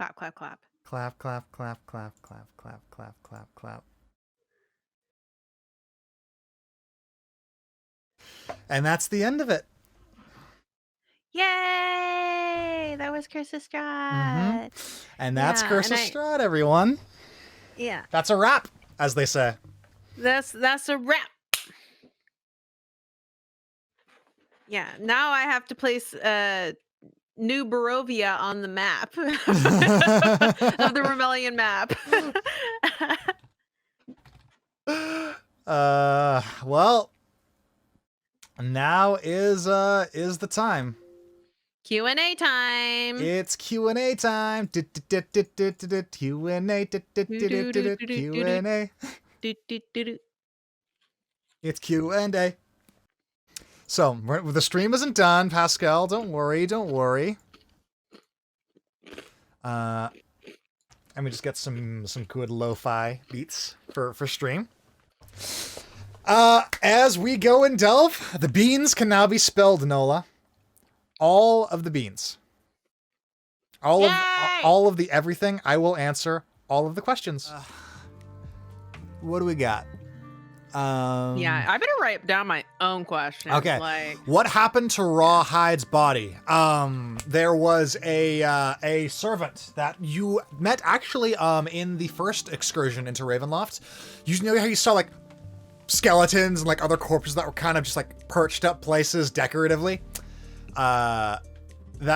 Clap, clap, clap. Clap, clap, clap, clap, clap, clap, clap, clap, clap. And that's the end of it. Yay! That was Curse of Strahd. And that's Curse of and Strahd, everyone. Yeah. That's a wrap, as they say. That's a wrap. Yeah. Now I have to place new Barovia on the map of the Remelian map. Well, now is the time. Q&A time. It's Q&A time. Q&A. Q&A. It's Q&A. So the stream isn't done, Pascal. Don't worry. Don't worry. Let me just get some good lo-fi beats for stream. As we go and delve, the beans can now be spilled, Nola. All of the beans. All of the everything. I will answer all of the questions. What do we got? Yeah, I better write down my own questions. Okay. Like, what happened to Rawhide's body? There was a servant that you met actually in the first excursion into Ravenloft. You know how you saw like skeletons and like other corpses that were kind of just like perched up places decoratively? That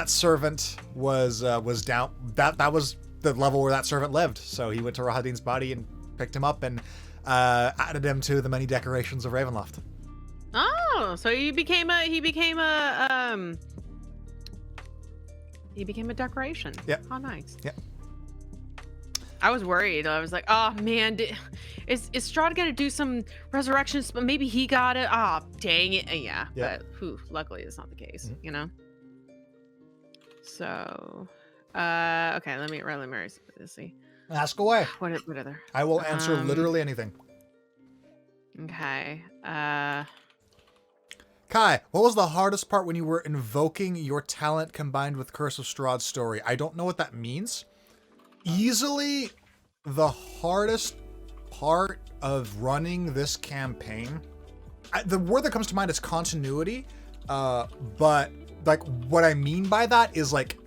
servant was down. That was the level where that servant lived. So he went to Rahadin's body and picked him up and added him to the many decorations of Ravenloft. Oh, so he became a decoration. Yeah. Oh, nice. Yeah. I was worried. I was like, oh man, is Strahd gonna do some resurrections? But maybe he got it. Oh, dang it. Yeah. But luckily it's not the case. You know. So, okay. Let me see. Ask away. What other? I will answer literally anything. Okay. Kai, what was the hardest part when you were invoking your talent combined with Curse of Strahd's story? I don't know what that means. Easily the hardest part of running this campaign. The word that comes to mind is continuity. But like what I mean by that is like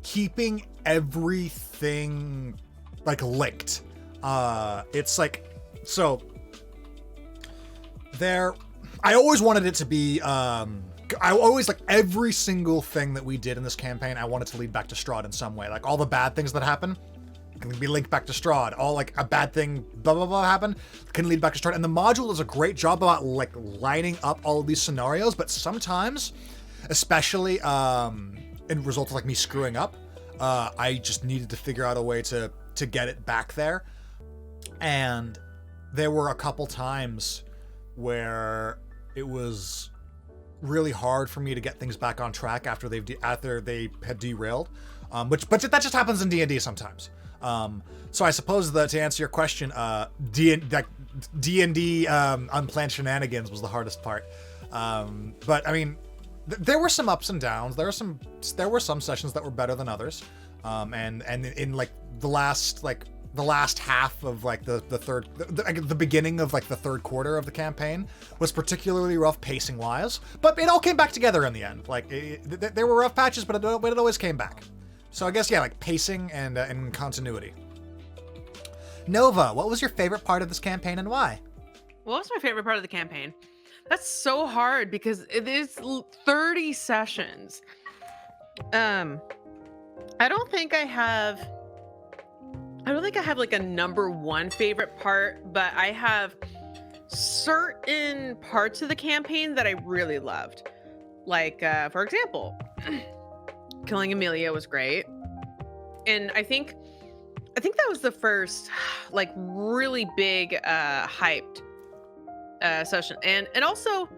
keeping everything like linked. It's like, so there, I always wanted it to be, I always like every single thing that we did in this campaign, I wanted to lead back to Strahd in some way. Like all the bad things that happen can be linked back to Strahd. All like a bad thing, blah, blah, blah happened can lead back to Strahd. And the module does a great job about like lining up all of these scenarios, but sometimes, especially in result of like me screwing up, I just needed to figure out a way to get it back there. And there were a couple times where it was really hard for me to get things back on track after they had derailed, but that just happens in D&D sometimes. So I suppose that to answer your question, D&D unplanned shenanigans was the hardest part. But I mean, there were some ups and downs. There were some sessions that were better than others. And in like the last half of like the beginning of like the third quarter of the campaign was particularly rough pacing wise, but it all came back together in the end. Like there were rough patches, but it always came back. So I guess, yeah, like pacing and continuity. Nova, what was your favorite part of this campaign and why? What was my favorite part of the campaign? That's so hard because it is 30 sessions. I don't think I have like a number one favorite part, but I have certain parts of the campaign that I really loved. Like, for example, killing Amelia was great. And I think that was the first like really big hyped session. And also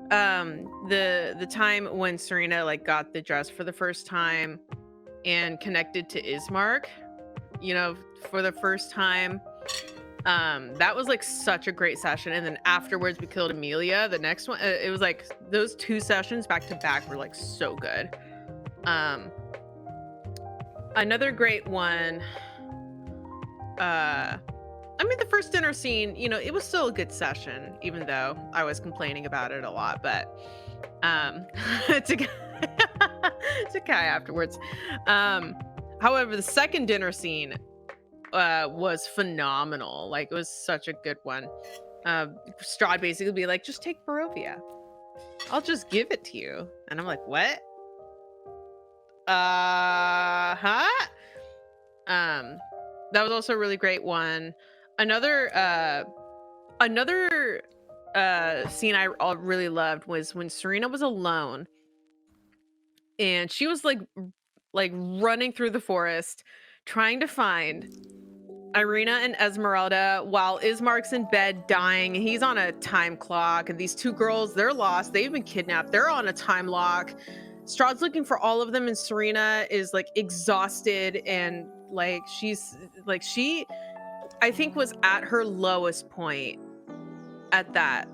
the time when Sirina like got the dress for the first time and connected to Ismark, you know, for the first time. That was like such a great session. And then afterwards we killed Amelia. The next one, it was like those two sessions back to back were like so good. Another great one. I mean, the first dinner scene, you know, it was still a good session, even though I was complaining about it a lot. But to to Kai afterwards. However, the second dinner scene was phenomenal. Like, it was such a good one. Strahd basically be like, just take Barovia. I'll just give it to you. And I'm like, what? Huh? That was also a really great one. Another scene I really loved was when Sirina was alone and she was like running through the forest trying to find Ireena and Esmeralda while Ismark's in bed dying. He's on a time clock, and these two girls, they're lost. They've been kidnapped. They're on a time lock. Strahd's looking for all of them, and Sirina is like exhausted and like she I think was at her lowest point at that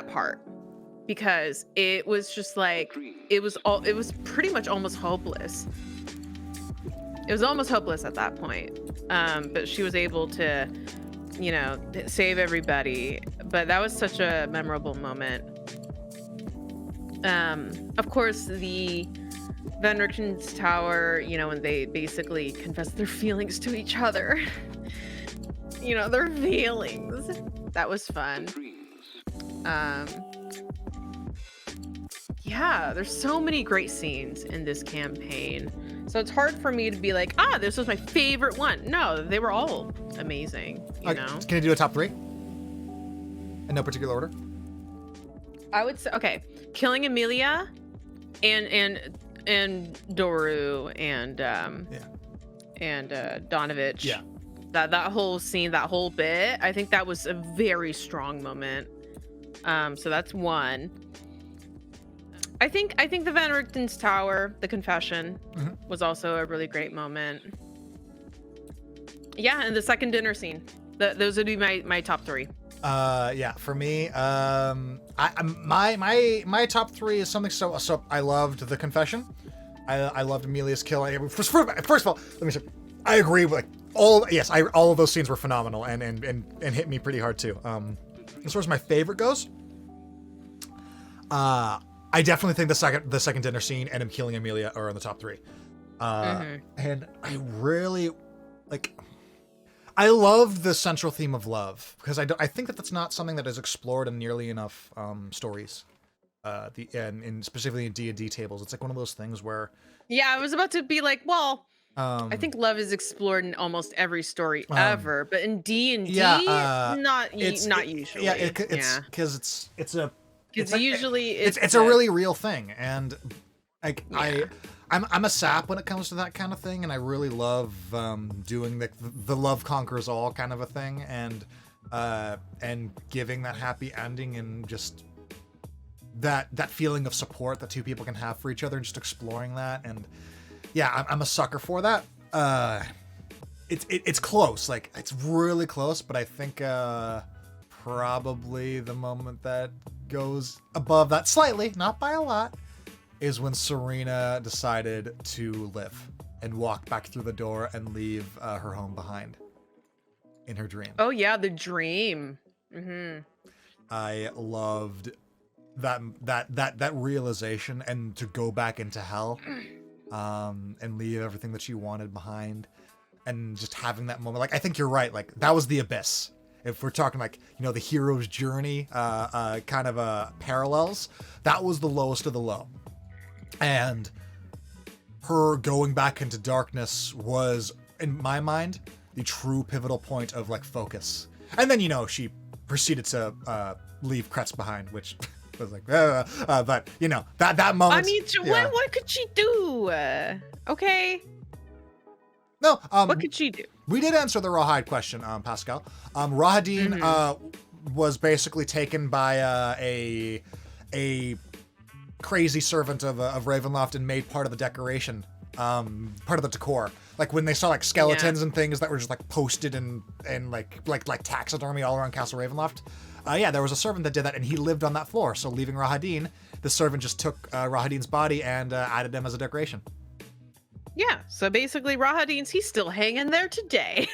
part, because it was just like it was pretty much almost hopeless. It was almost hopeless at that point. But she was able to, you know, save everybody. But that was such a memorable moment. Of course, the Venricton's Tower, you know, when they basically confess their feelings to each other. You know, their feelings. That was fun. Yeah, there's so many great scenes in this campaign. So it's hard for me to be like, this was my favorite one. No, they were all amazing, you know? Can you do a top 3? In no particular order? I would say, okay, killing Emilia and Doru and Donovich. Yeah. That whole scene, that whole bit, I think that was a very strong moment. So that's one. I think the Van Richten's Tower, the confession, was also a really great moment. Yeah, and the second dinner scene. Those would be my top 3. Yeah, for me, my top 3 is something so I loved the confession. I loved Emilia's kill. First of all, let me say, I agree with all of those scenes were phenomenal and hit me pretty hard too. As far as my favorite goes, I definitely think the second dinner scene and him killing Emilia are in the top 3. And I really I love the central theme of love, because I think that's not something that is explored in nearly enough stories. And specifically in D&D tables, it's like one of those things where. Yeah, I was about to be like, well, I think love is explored in almost every story ever, but in D&D, not usually. Yeah, because it's a. Because usually it's a really real thing, and I'm a sap when it comes to that kind of thing, and I really love doing the love conquers all kind of a thing, and giving that happy ending, and just that feeling of support that two people can have for each other, and just exploring that. And yeah, I'm a sucker for that. It's close, like it's really close, but I think probably the moment that goes above that slightly, not by a lot, is when Sirina decided to live and walk back through the door and leave her home behind in her dream. Oh yeah, the dream. I loved that realization, and to go back into hell and leave everything that she wanted behind, and just having that moment. Like, I think you're right. Like, that was the abyss. If we're talking like, you know, the hero's journey kind of parallels, that was the lowest of the low. And her going back into darkness was, in my mind, the true pivotal point of like focus. And then, you know, she proceeded to leave Kretz behind, which was like, but you know, that moment. I mean, what could she do? Okay. No. What could she do? We did answer the Rawhide question, Pascal. Rahadin was basically taken by a crazy servant of Ravenloft and made part of the decoration, part of the decor. Like when they saw like skeletons and things that were just like posted and like taxidermy all around Castle Ravenloft. There was a servant that did that, and he lived on that floor. So leaving Rahadin, the servant just took Rahadin's body and added him as a decoration. Yeah, so basically Rahadin's, he's still hanging there today.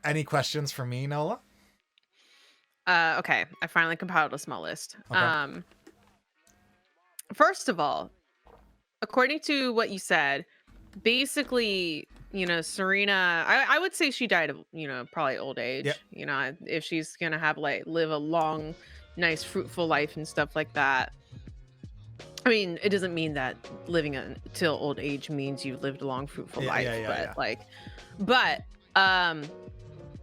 Any questions for me, Nola? Okay, I finally compiled a small list. Okay. First of all, according to what you said, basically, Serina, I would say she died of, probably old age. Yep. If she's gonna have live a long, nice, fruitful life and stuff like that. I mean, it doesn't mean that living until old age means you've lived a long, fruitful life, but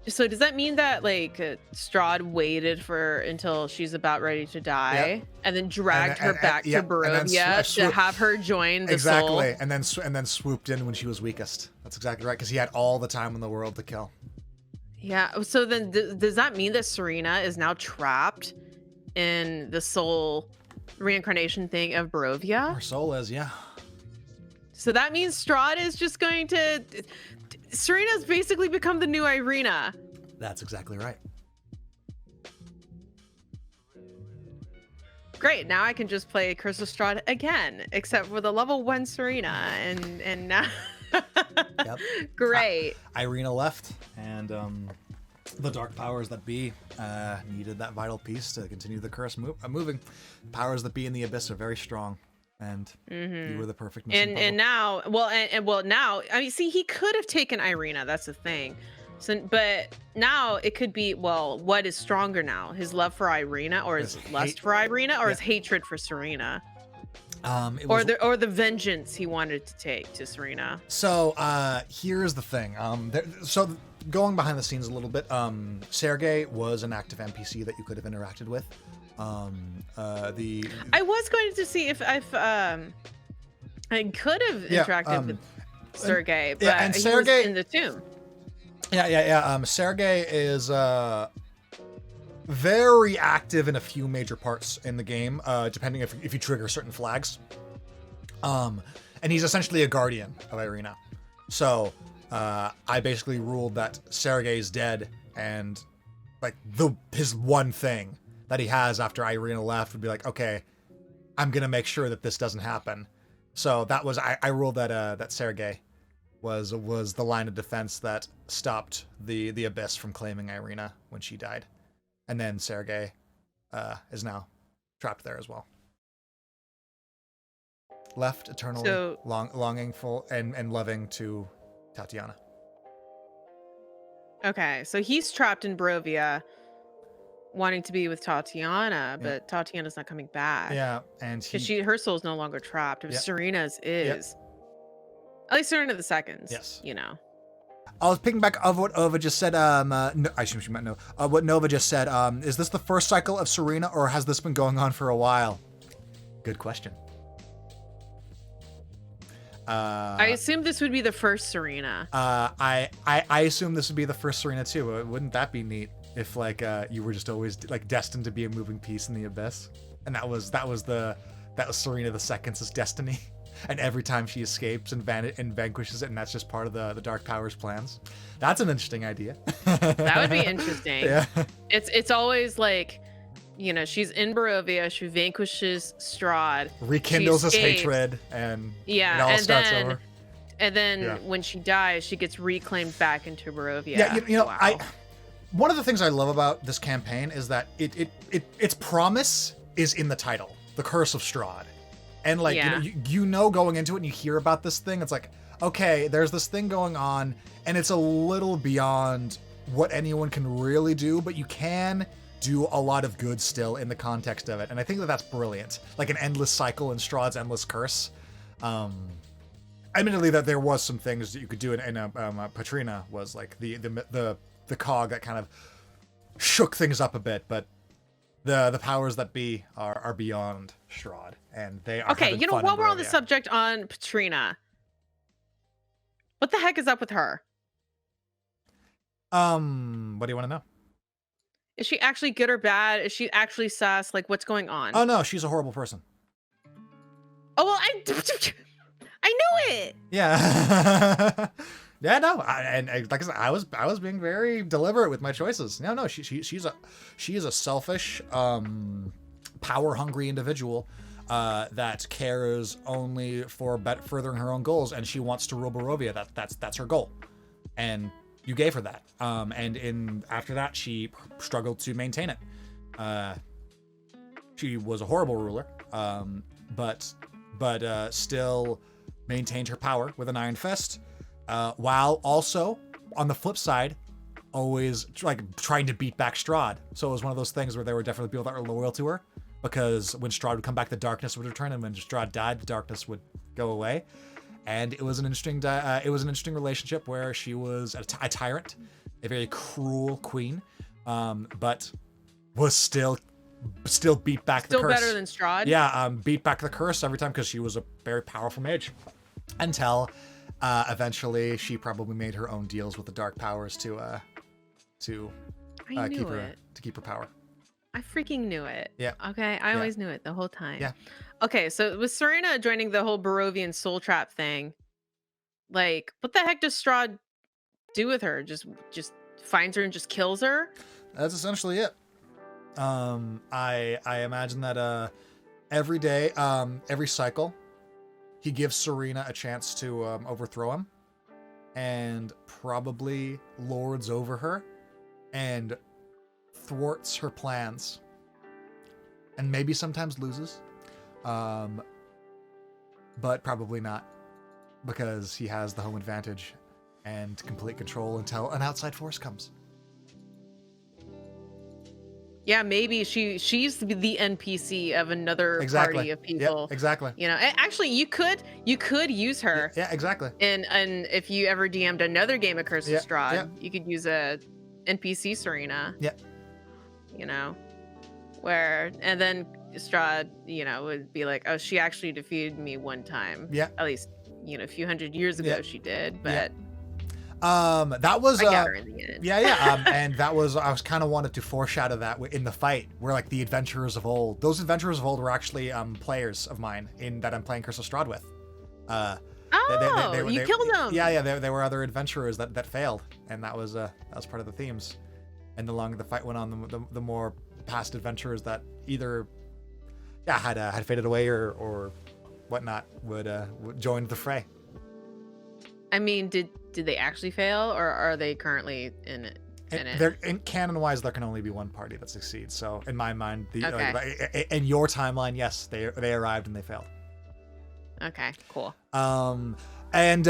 so does that mean that Strahd waited until she's about ready to die, and then dragged her back to Barovia to have her join the soul? And then swooped in when she was weakest. That's exactly right, because he had all the time in the world to kill. Yeah. So then, does that mean that Sirina is now trapped in the soul reincarnation thing of Barovia? Her soul is, yeah. So that means Strahd is just going to. Serina's basically become the new Ireena. That's exactly right. Great, now I can just play Curse of Strahd again, except for the level 1 Serina, and now. Yep. Great. Ireena left, and the dark powers that be needed that vital piece to continue the curse moving. Powers that be in the abyss are very strong. And you were the perfect missing puzzle. And now, now, I mean, see, he could have taken Ireena. That's the thing. So, but now it could be, what is stronger now? His love for Ireena, or his lust for Ireena, or his hatred for Serina? Or the vengeance he wanted to take to Serina. So here's the thing. So going behind the scenes a little bit, Sergei was an active NPC that you could have interacted with. I was going to see if I could have interacted with Sergei, but Sergei was in the tomb. Sergei is very active in a few major parts in the game, depending if you trigger certain flags. And he's essentially a guardian of Ireena. So I basically ruled that Sergei's dead, and his one thing that he has after Ireena left would be okay, I'm gonna make sure that this doesn't happen. So that was I ruled that Sergei was the line of defense that stopped the abyss from claiming Ireena when she died, and then Sergei is now trapped there as well, left eternally longing full and loving to Tatiana. Okay, so he's trapped in Barovia, wanting to be with Tatiana, but Tatiana's not coming back. Yeah, and her soul's no longer trapped. Serina's is. At least Serina the Second's. Yes. I was picking back of what Ova just said. I assume she meant no. What Nova just said. Is this the first cycle of Serina, or has this been going on for a while? Good question. I assume this would be the first Serina. I assume this would be the first Serina too. Wouldn't that be neat? If you were just always destined to be a moving piece in the abyss, and that was Serina the Second's destiny, and every time she escapes and vanquishes it, and that's just part of the dark powers plans. That's an interesting idea. That would be interesting. Yeah. It's always she's in Barovia, she vanquishes Strahd, rekindles his hatred, and it all starts over. And then when she dies, she gets reclaimed back into Barovia. Yeah, wow. One of the things I love about this campaign is that its promise is in the title, The Curse of Strahd. And going into it and you hear about this thing, it's okay, there's this thing going on, and it's a little beyond what anyone can really do, but you can do a lot of good still in the context of it. And I think that's brilliant. Like an endless cycle in Strahd's endless curse. Admittedly, that there was some things that you could do in Pattina was the cog that kind of shook things up a bit, but the powers that be are beyond Strahd, and they are. Okay, while we're on the subject on Pattina, what the heck is up with her? What do you want to know? Is she actually good or bad? Is she actually sus? What's going on? Oh no, she's a horrible person. Oh well, I knew it. Yeah. Yeah, no, and like I said, I was being very deliberate with my choices. No, she is a selfish, power hungry individual. that cares only for furthering her own goals, and she wants to rule Barovia. That's her goal, and you gave her that. And after that, she struggled to maintain it. She was a horrible ruler, but still maintained her power with an iron fist, while also on the flip side, always like trying to beat back Strahd. So it was one of those things where there were definitely people that were loyal to her, because when Strahd would come back, the darkness would return, and when Strahd died, the darkness would go away. And it was an interesting relationship where she was a tyrant, a very cruel queen, but was still beat back the curse. Still better than Strahd? Yeah, beat back the curse every time because she was a very powerful mage. Until eventually she probably made her own deals with the dark powers to keep her power. I freaking knew it. Yeah. Okay, I always knew it the whole time. Yeah. Okay, so with Serina joining the whole Barovian soul trap thing, like, what the heck does Strahd do with her? Just finds her and just kills her? That's essentially it. I imagine that every day, every cycle, he gives Sirina a chance to overthrow him, and probably lords over her and thwarts her plans, and maybe sometimes loses, but probably not, because he has the home advantage and complete control until an outside force comes. Yeah, maybe she's the NPC of another party of people. Yep, exactly. You know, actually, you could use her. Yeah, exactly. And if you ever DM'd another game of Curse of Strahd, yeah. you could use a NPC Serina. Yeah. You know, and then Strahd, would be like, oh, she actually defeated me one time. Yeah. At least, a few hundred years ago she did, but. Yeah. That was I got her in the end. And that was, I was kind of wanted to foreshadow that in the fight, where like the adventurers of old, those adventurers of old were actually players of mine that I'm playing Curse of Strahd with. You killed them. Yeah, there were other adventurers that failed, and that was part of the themes. And the longer the fight went on, the more past adventurers that either had faded away or whatnot would join the fray. I mean, did they actually fail, or are they currently in it? They're canon-wise, there can only be one party that succeeds. So in my mind, in your timeline, yes, they arrived and they failed. Okay, cool. And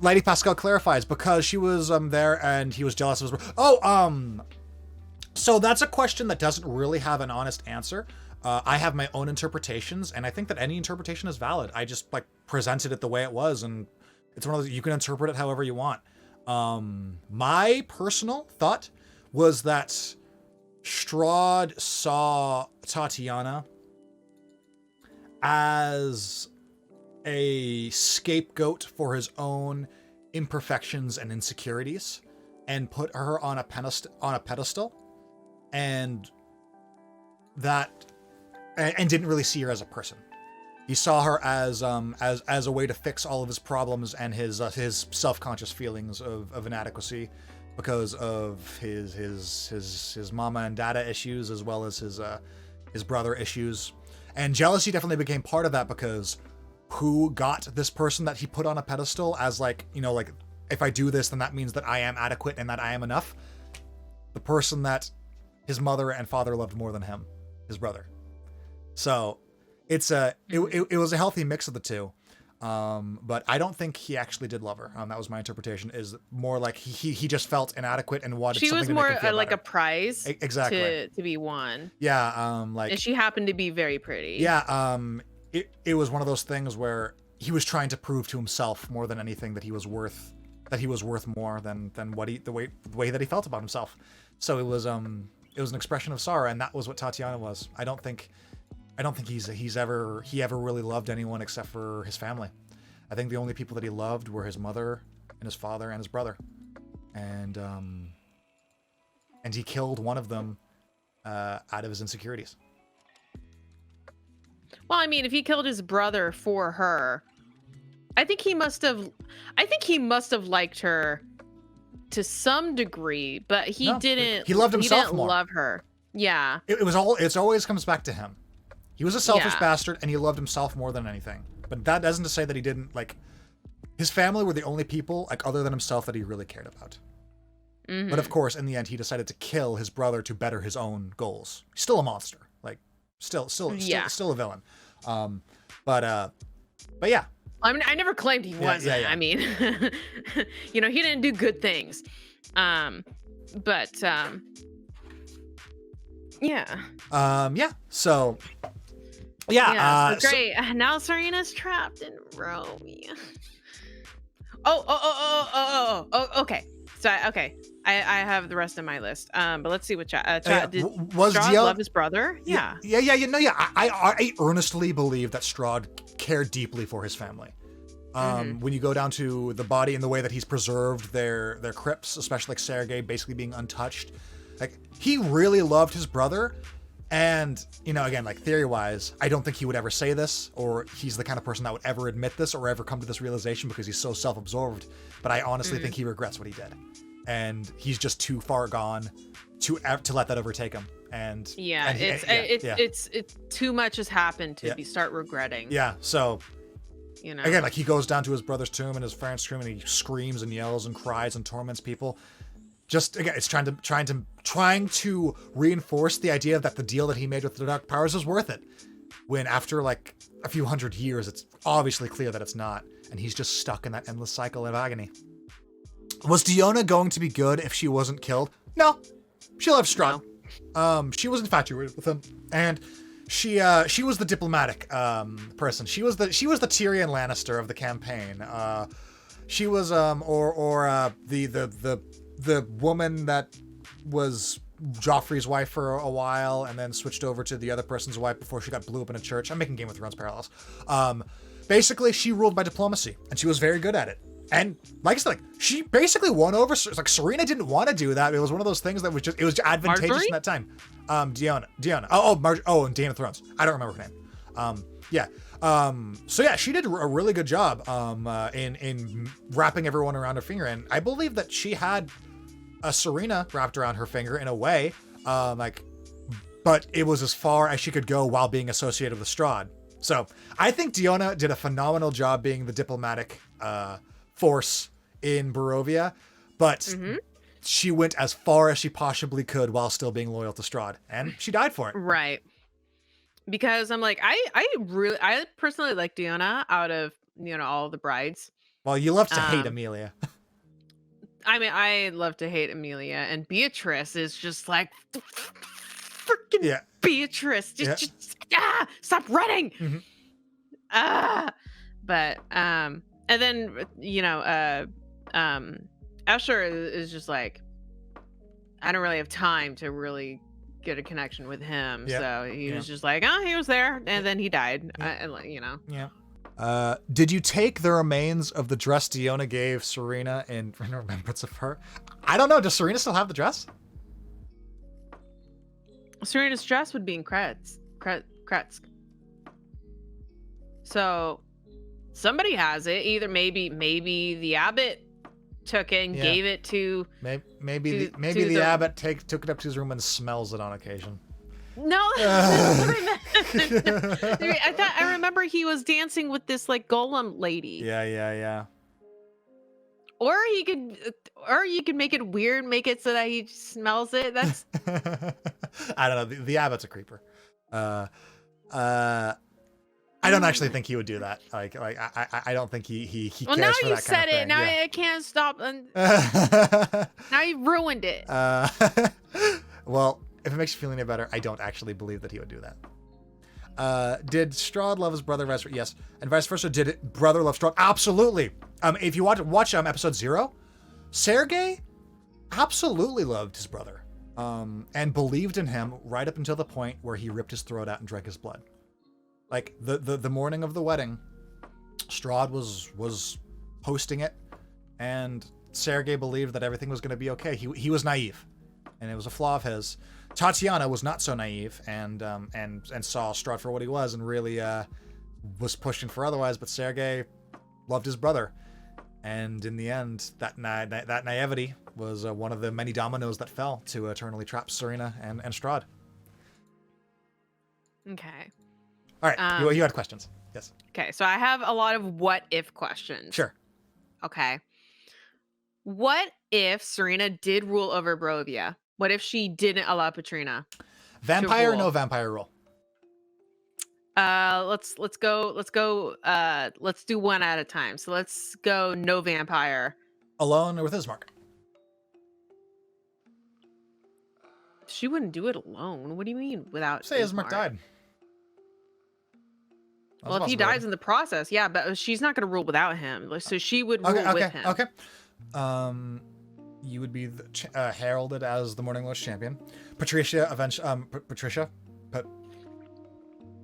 Lady Pascal clarifies, because she was there and he was jealous of his. So that's a question that doesn't really have an honest answer. I have my own interpretations, and I think that any interpretation is valid. I just presented it the way it was, and it's one of those, you can interpret it however you want. My personal thought was that Strahd saw Tatiana as a scapegoat for his own imperfections and insecurities, and put her on a pedestal, and didn't really see her as a person. He saw her as a way to fix all of his problems and his self-conscious feelings of inadequacy, because of his mama and dada issues, as well as his brother issues. And jealousy definitely became part of that, because who got this person that he put on a pedestal as if I do this, then that means that I am adequate and that I am enough? The person that his mother and father loved more than him, his brother. So it was a healthy mix of the two, but I don't think he actually did love her. That was my interpretation. Is more like he just felt inadequate and wanted. She was more like a prize, exactly, to be won. Yeah, and she happened to be very pretty. Yeah, it was one of those things where he was trying to prove to himself more than anything that he was worth more than the way that he felt about himself. So it was an expression of sorrow, and that was what Tatiana was. I don't think he ever really loved anyone except for his family. I think the only people that he loved were his mother and his father and his brother, and he killed one of them out of his insecurities. Well, I mean, if he killed his brother for her, I think he must have liked her to some degree, but he didn't. He loved himself he didn't more. Love her. Yeah. It always comes back to him. He was a selfish bastard, and he loved himself more than anything. But that doesn't to say that he didn't, like... His family were the only people, like, other than himself that he really cared about. Mm-hmm. But of course, in the end, he decided to kill his brother to better his own goals. He's still a monster. Like, still a villain. But yeah. I mean, I never claimed he wasn't. Yeah. I mean, he didn't do good things. Yeah. So, yeah. Great. Now Serina's trapped in Barovia. Okay. So, okay. I have the rest of my list. But let's see what did Strahd love his brother? Yeah. I earnestly believe that Strahd cared deeply for his family. When you go down to the body and the way that he's preserved their crypts, especially like Sergei basically being untouched, like he really loved his brother. And, again, like theory-wise, I don't think he would ever say this, or he's the kind of person that would ever admit this or ever come to this realization because he's so self-absorbed. But I honestly think he regrets what he did. And he's just too far gone to let that overtake him. And it's too much has happened to start regretting. Yeah, so... Again, like he goes down to his brother's tomb and his parents' tomb and he screams and yells and cries and torments people. Just again, it's trying to reinforce the idea that the deal that he made with the Dark Powers was worth it. When after like a few hundred years, it's obviously clear that it's not, and he's just stuck in that endless cycle of agony. Was Diona going to be good if she wasn't killed? No, she loved Strahd. No. She was infatuated with him, and she was the diplomatic person. She was the Tyrion Lannister of the campaign. She was the woman that was Joffrey's wife for a while and then switched over to the other person's wife before she got blew up in a church. I'm making Game of Thrones parallels. Basically, she ruled by diplomacy, and she was very good at it. And like I said, like, she basically won over. Like Sirina didn't want to do that. It was one of those things that it was advantageous Marjorie? in that time. Diona. And Game of Thrones. I don't remember her name. So yeah, she did a really good job in wrapping everyone around her finger, and I believe that she had a Sirina wrapped around her finger in a way, but it was as far as she could go while being associated with Strahd. So I think Diona did a phenomenal job being the diplomatic force in Barovia, but she went as far as she possibly could while still being loyal to Strahd, and she died for it. Right. Because I'm like, I personally like Diona out of, all the brides. Well, you love to hate Emilia. I mean, I love to hate Emilia, and Beatrice is just like, freaking Beatrice. Just stop running. But, and then, Usher is just like, I don't really have time to really get a connection with him, so he was just like, he was there, and then he died. Did you take the remains of the dress Diona gave Sirina in remembrance of her? I don't know. Does Sirina still have the dress? Serina's dress would be in Kretsk. So somebody has it. Either maybe the abbot took it and gave it to maybe the abbot took it up to his room and smells it on occasion. No, I remember he was dancing with this like golem lady. Yeah. Or you could make it weird, make it so that he smells it. That's I don't know. The abbot's a creeper. I don't actually think he would do that. Like I don't think he cares for that kind of thing. Well, now you said it. Now I can't stop. Now you ruined it. Well, if it makes you feel any better, I don't actually believe that he would do that. Did Strahd love his brother? Yes. And vice versa. Did brother love Strahd? Absolutely. If you watch episode 0, Sergei absolutely loved his brother. And believed in him right up until the point where he ripped his throat out and drank his blood. Like the morning of the wedding, Strahd was hosting it, and Sergei believed that everything was going to be okay. He was naive, and it was a flaw of his. Tatiana was not so naive and saw Strahd for what he was and really was pushing for otherwise. But Sergei loved his brother, and in the end, that naivety was one of the many dominoes that fell to eternally trap Serina and Strahd. Okay. All right, you had questions. Yes. Okay, so I have a lot of what if questions. Sure. Okay. What if Serina did rule over Barovia? What if she didn't allow Patreena? Vampire or no rule? vampire rule? Let's do one at a time. So let's go no vampire. Alone or with Ismark? She wouldn't do it alone. What do you mean without Say Ismark died. Well, if he dies in the process, yeah, but she's not going to rule without him. So she would rule with him. Okay. You would be heralded as the Morninglow's champion. Patricia, Patricia?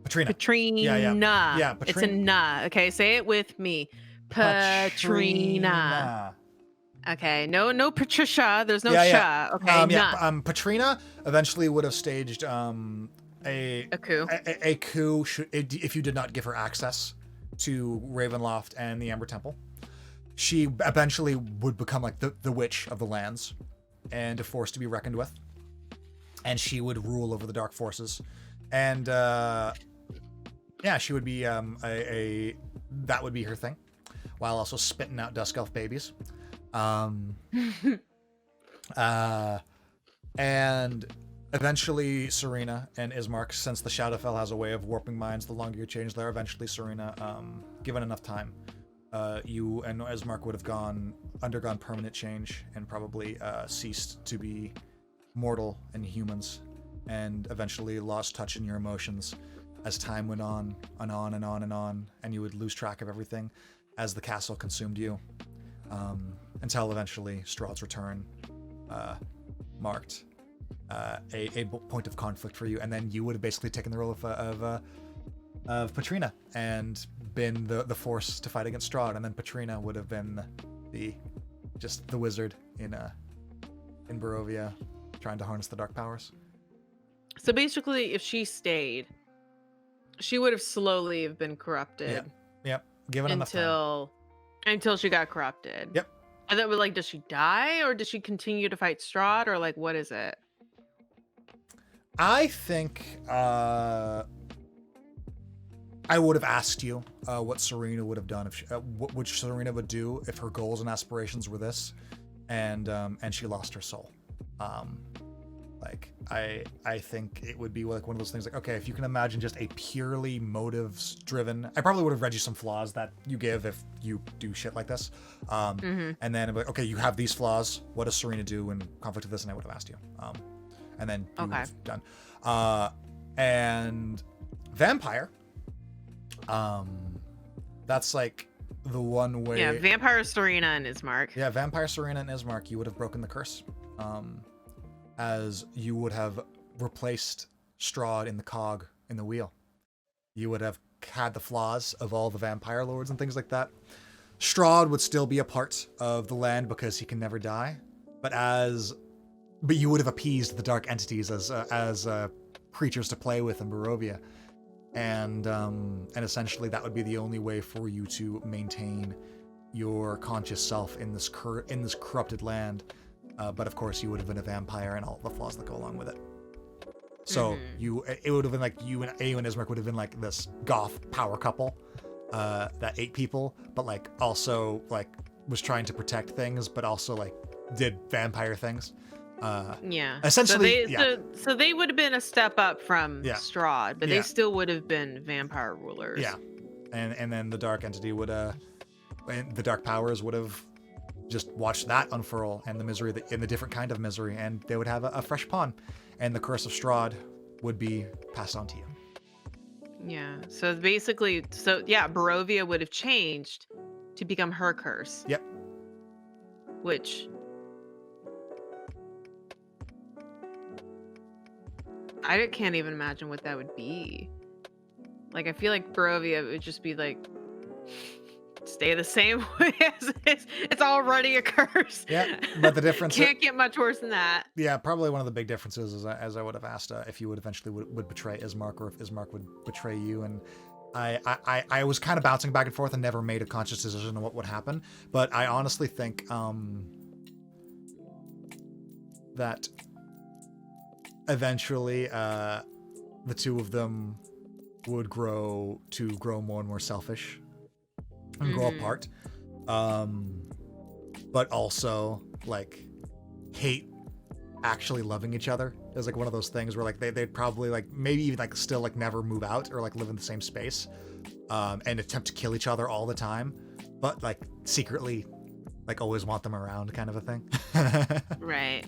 Patreena. Patreena. Yeah, Patreena. It's a na. Okay, say it with me. Patreena. Okay, no Patricia. There's no sha. Okay, Patreena eventually would have staged a coup. A coup if you did not give her access to Ravenloft and the Amber Temple. She eventually would become like the witch of the lands and a force to be reckoned with. And she would rule over the dark forces. And she would be that would be her thing, while also spitting out Dusk Elf babies. And eventually Sirina and Ismark, since the Shadowfell has a way of warping minds the longer you change there, eventually Sirina, given enough time, you and Ismark would have undergone permanent change and probably ceased to be mortal and humans, and eventually lost touch in your emotions as time went on and on and on and on, and you would lose track of everything as the castle consumed you, until eventually Strahd's return marked a point of conflict for you, and then you would have basically taken the role of Patreena and been the force to fight against Strahd, and then Patreena would have been the wizard in Barovia trying to harness the dark powers. So basically, if she stayed, she would have slowly been corrupted. Yep. Given enough time. Until she got corrupted. Yep. And then, like, does she die, or does she continue to fight Strahd, or like, what is it? I think I would have asked you what Sirina would have done if what Sirina would do if her goals and aspirations were this, and she lost her soul. I think it would be like one of those things like, okay, if you can imagine just a purely motives driven, I probably would have read you some flaws that you give if you do shit like this. And then I'm like, okay, you have these flaws. What does Sirina do in conflict with this? And I would have asked you. And then you would have done. And vampire. That's like the one way. Yeah, vampire Serina and Ismark. Yeah, vampire Serina and Ismark, you would have broken the curse. As you would have replaced Strahd in the cog in the wheel. You would have had the flaws of all the vampire lords and things like that. Strahd would still be a part of the land because he can never die, but you would have appeased the dark entities as creatures to play with in Barovia, and essentially that would be the only way for you to maintain your conscious self in this corrupted land. But of course, you would have been a vampire and all the flaws that go along with it. So it would have been like you and Ismark would have been like this goth power couple that ate people, but like also like was trying to protect things, but also like did vampire things. Essentially, so they would have been a step up from Strahd, but they still would have been vampire rulers. Yeah, and then the dark entity would and the dark powers would have just watch that unfurl, and the misery in the different kind of misery, and they would have a fresh pawn, and the Curse of Strahd would be passed on to you. Yeah. So basically, Barovia would have changed to become her curse. Yep. Which I can't even imagine what that would be. Like, I feel like Barovia would just be like, stay the same way as it is. It's already a curse. Yeah, but the difference can't get much worse than that. Yeah, probably one of the big differences is, as I would have asked, if you would eventually would betray Ismark, or if Ismark would betray you. And I was kind of bouncing back and forth and never made a conscious decision on what would happen. But I honestly think that eventually the two of them would grow more and more selfish and grow apart. But also like hate actually loving each other. It was like one of those things where like they'd probably like maybe even like still like never move out or like live in the same space, and attempt to kill each other all the time, but like secretly like always want them around kind of a thing. Right.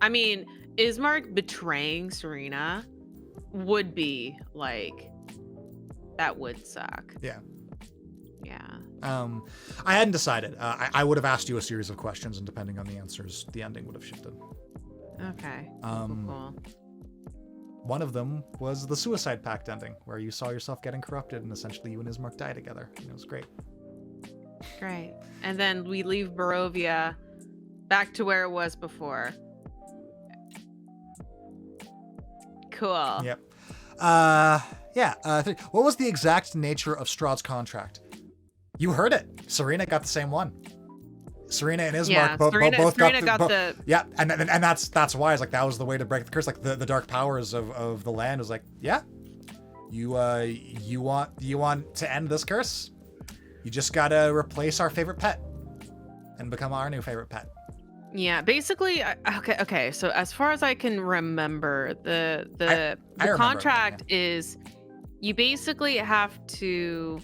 I mean, Ismark betraying Sirina would be like, that would suck. Yeah. Yeah. I hadn't decided. I would have asked you a series of questions, and depending on the answers, the ending would have shifted. Okay. Cool. One of them was the Suicide Pact ending, where you saw yourself getting corrupted, and essentially you and Ismark die together. And it was great. Great. And then we leave Barovia back to where it was before. Cool. Yep. What was the exact nature of Strahd's contract? You heard it. Serina got the same one. Serina and Ismark both got the yeah, and that's why it's like that was the way to break the curse. Like the dark powers of the land was like, yeah, you want to end this curse? You just gotta replace our favorite pet and become our new favorite pet. Yeah, basically, okay. So as far as I can remember, the contract is you basically have to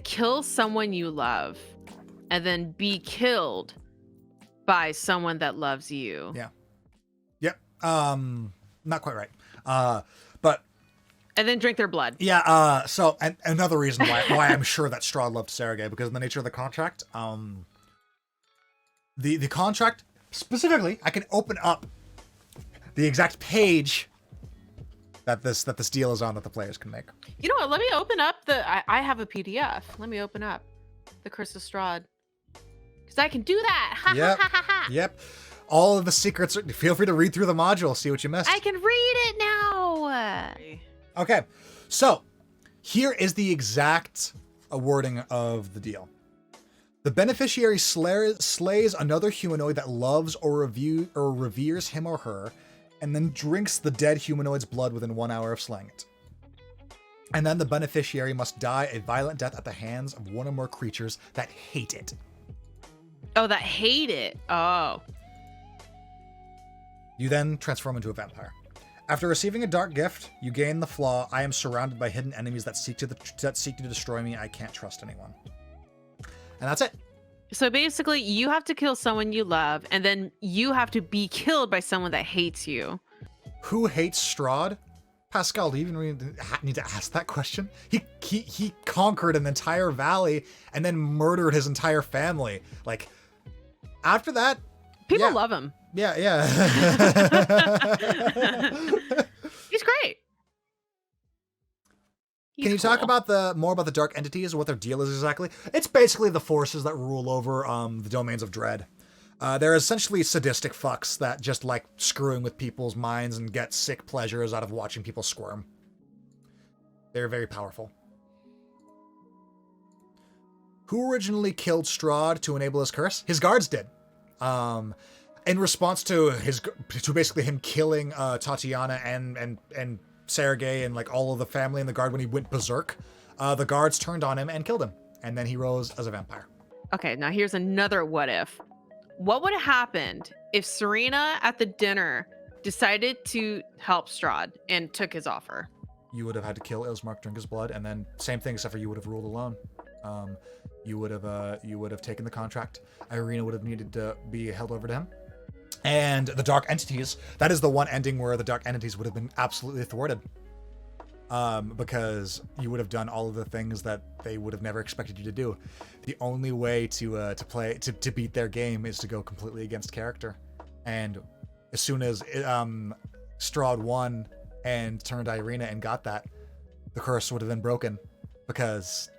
kill someone you love and then be killed by someone that loves you. Yeah. Yep. Not quite right. But and then drink their blood. Yeah. So and another reason why I'm sure that Strahd loved Sergei, because of the nature of the contract. The contract specifically, I can open up the exact page that this deal is on that the players can make. You know what? Let me open up I have a PDF. Let me open up the Curse of Strahd, because I can do that. Yep. Yep. All of the secrets. Feel free to read through the module, see what you missed. I can read it now. Okay, so here is the exact wording of the deal. The beneficiary slays another humanoid that loves or reveres him or her, and then drinks the dead humanoid's blood within 1 hour of slaying it. And then the beneficiary must die a violent death at the hands of one or more creatures that hate it. Oh, that hate it. Oh. You then transform into a vampire. After receiving a dark gift, you gain the flaw, I am surrounded by hidden enemies that seek to destroy me. I can't trust anyone. And that's it. So basically, you have to kill someone you love, and then you have to be killed by someone that hates you. Who hates Strahd? Pascal, do you even really need to ask that question? He conquered an entire valley and then murdered his entire family. Like, after that... People love him. Yeah. He's great. Can you talk about more about the dark entities, what their deal is exactly? It's basically the forces that rule over the domains of dread. They're essentially sadistic fucks that just like screwing with people's minds and get sick pleasures out of watching people squirm. They're very powerful. Who originally killed Strahd to enable his curse? His guards did. In response to basically him killing Tatiana and Sergei and like all of the family in the guard when he went berserk, the guards turned on him and killed him, and then he rose as a vampire. Okay, now here's another what if. What would have happened if Sirina at the dinner decided to help Strahd and took his offer? You would have had to kill Ismark, drink his blood, and then same thing, except for you would have ruled alone. You would have taken the contract. Ireena would have needed to be held over to him. And the dark entities, that is the one ending where the dark entities would have been absolutely thwarted. Because you would have done all of the things that they would have never expected you to do. The only way to beat their game is to go completely against character. And as soon as Strahd won and turned Ireena and got that, the curse would have been broken, because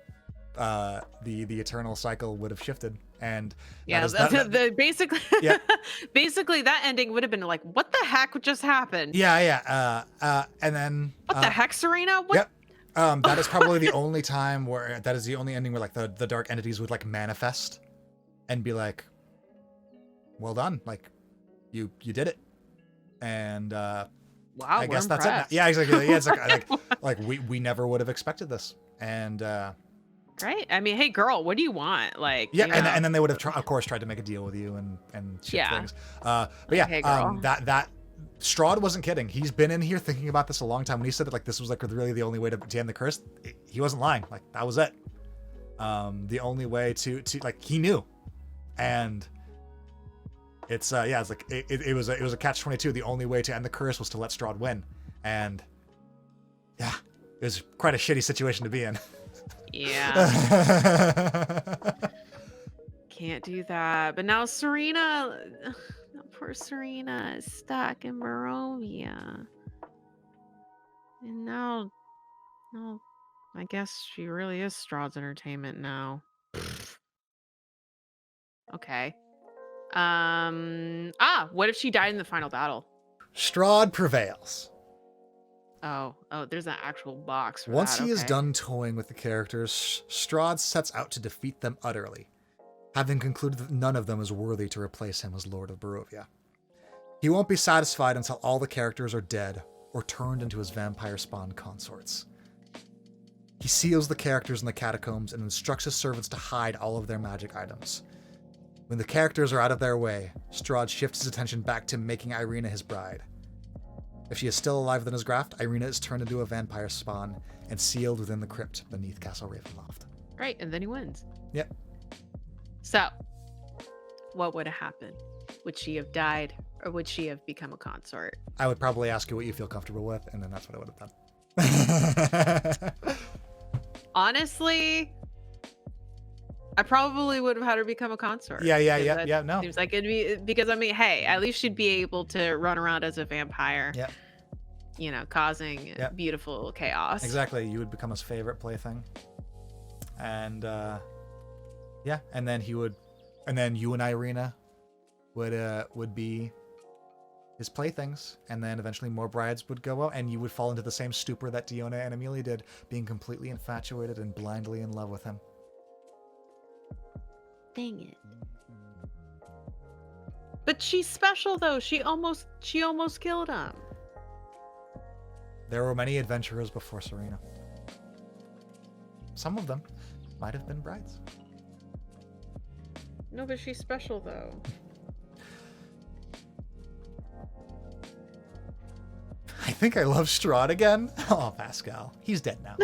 the eternal cycle would have shifted. And basically, basically that ending would have been like, what the heck just happened? Yeah. And then what the heck, Serina? What? Yep. That is probably the only time where that is the only ending where like the dark entities would like manifest and be like, well done, like you did it. And wow, I guess that's it. Yeah, exactly. Yeah, it's like we never would have expected this, and right. I mean, hey, girl, what do you want? Like, yeah, you and know. then they would have of course tried to make a deal with you and ship Yeah. things. But Like, yeah, hey, girl. that Strahd wasn't kidding. He's been in here thinking about this a long time. When he said that like this was like really the only way to end the curse, he wasn't lying. Like that was it. The only way to like he knew, and it's it's like it was a catch-22. The only way to end the curse was to let Strahd win, and yeah, it was quite a shitty situation to be in. Yeah. Can't do that. But now Serina, poor Serina, is stuck in Barovia. And now, I guess she really is Strahd's entertainment now. Okay. What if she died in the final battle? Strahd prevails. Oh, there's an actual box for Once that. he is okay. done toying with the characters, Strahd sets out to defeat them utterly, having concluded that none of them is worthy to replace him as Lord of Barovia. He won't be satisfied until all the characters are dead or turned into his vampire spawn consorts. He seals the characters in the catacombs and instructs his servants to hide all of their magic items. When the characters are out of their way, Strahd shifts his attention back to making Ireena his bride. If she is still alive within his graft, Ireena is turned into a vampire spawn and sealed within the crypt beneath Castle Ravenloft. Right, and then he wins. Yep. So, what would have happened? Would she have died, or would she have become a consort? I would probably ask you what you feel comfortable with, and then that's what I would have done. Honestly, I probably would have had her become a consort. Yeah, no. Seems like it'd be, because I mean, hey, at least she'd be able to run around as a vampire. Yeah. You know, causing beautiful chaos. Exactly. You would become his favorite plaything. And and then you and Ireena would be his playthings, and then eventually more brides would go out, and you would fall into the same stupor that Diona and Amelia did, being completely infatuated and blindly in love with him. Dang it. But she's special though. She almost killed him. There were many adventurers before Sirina. Some of them might have been brides. No, but she's special though. I think I love Strahd again. Oh, Pascal. He's dead now.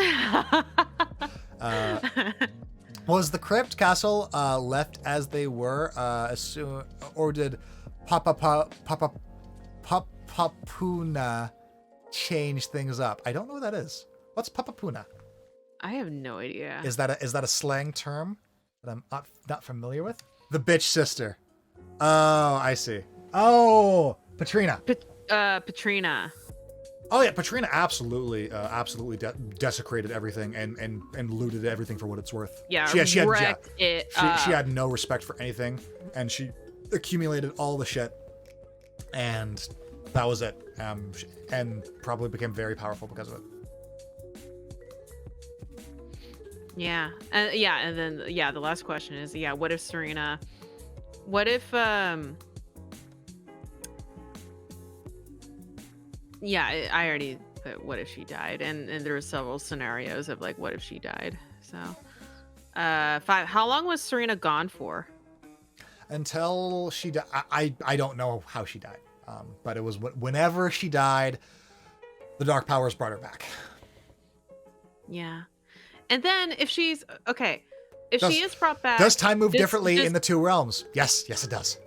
Was the Crypt Castle left as they were, or did Papapuna change things up? I don't know what that is. What's Papapuna? I have no idea. Is that a slang term that I'm not familiar with? The bitch sister. Oh, I see. Oh, Patreena. Patreena. Oh yeah, Patreena absolutely desecrated everything and looted everything for what it's worth. Yeah, she had no respect for anything, and she accumulated all the shit, and that was it. And probably became very powerful because of it. Yeah, and then the last question is what if Sirina? What if I already put what if she died, and there were several scenarios of like what if she died. So 5. How long was Sirina gone for? Until she died. I don't know how she died, but it was whenever she died, the dark powers brought her back. Yeah, and then if she's okay, she is brought back, does time move differently in the two realms? Yes it does.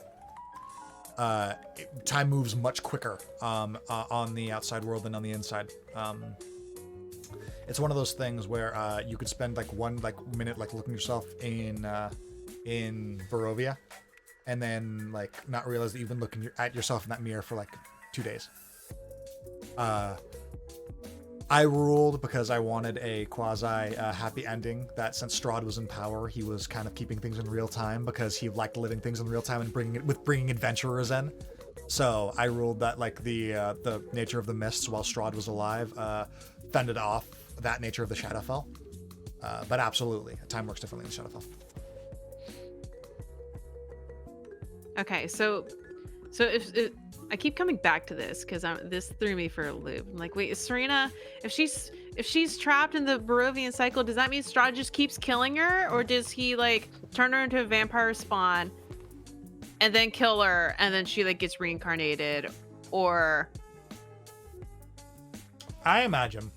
Time moves much quicker on the outside world than on the inside. It's one of those things where you could spend like one minute looking yourself in Barovia, and then not realize that you've been looking at yourself in that mirror for 2 days. I ruled because I wanted a quasi happy ending, that since Strahd was in power, he was kind of keeping things in real time because he liked living things in real time and bringing adventurers in. So I ruled that the nature of the mists while Strahd was alive fended off that nature of the Shadowfell. But absolutely, time works differently in the Shadowfell. Okay, so if I keep coming back to this because this threw me for a loop. I'm like, wait, is Serina, if she's trapped in the Barovian cycle, does that mean Strahd just keeps killing her, or does he like turn her into a vampire spawn and then kill her, and then she like gets reincarnated, or I imagine.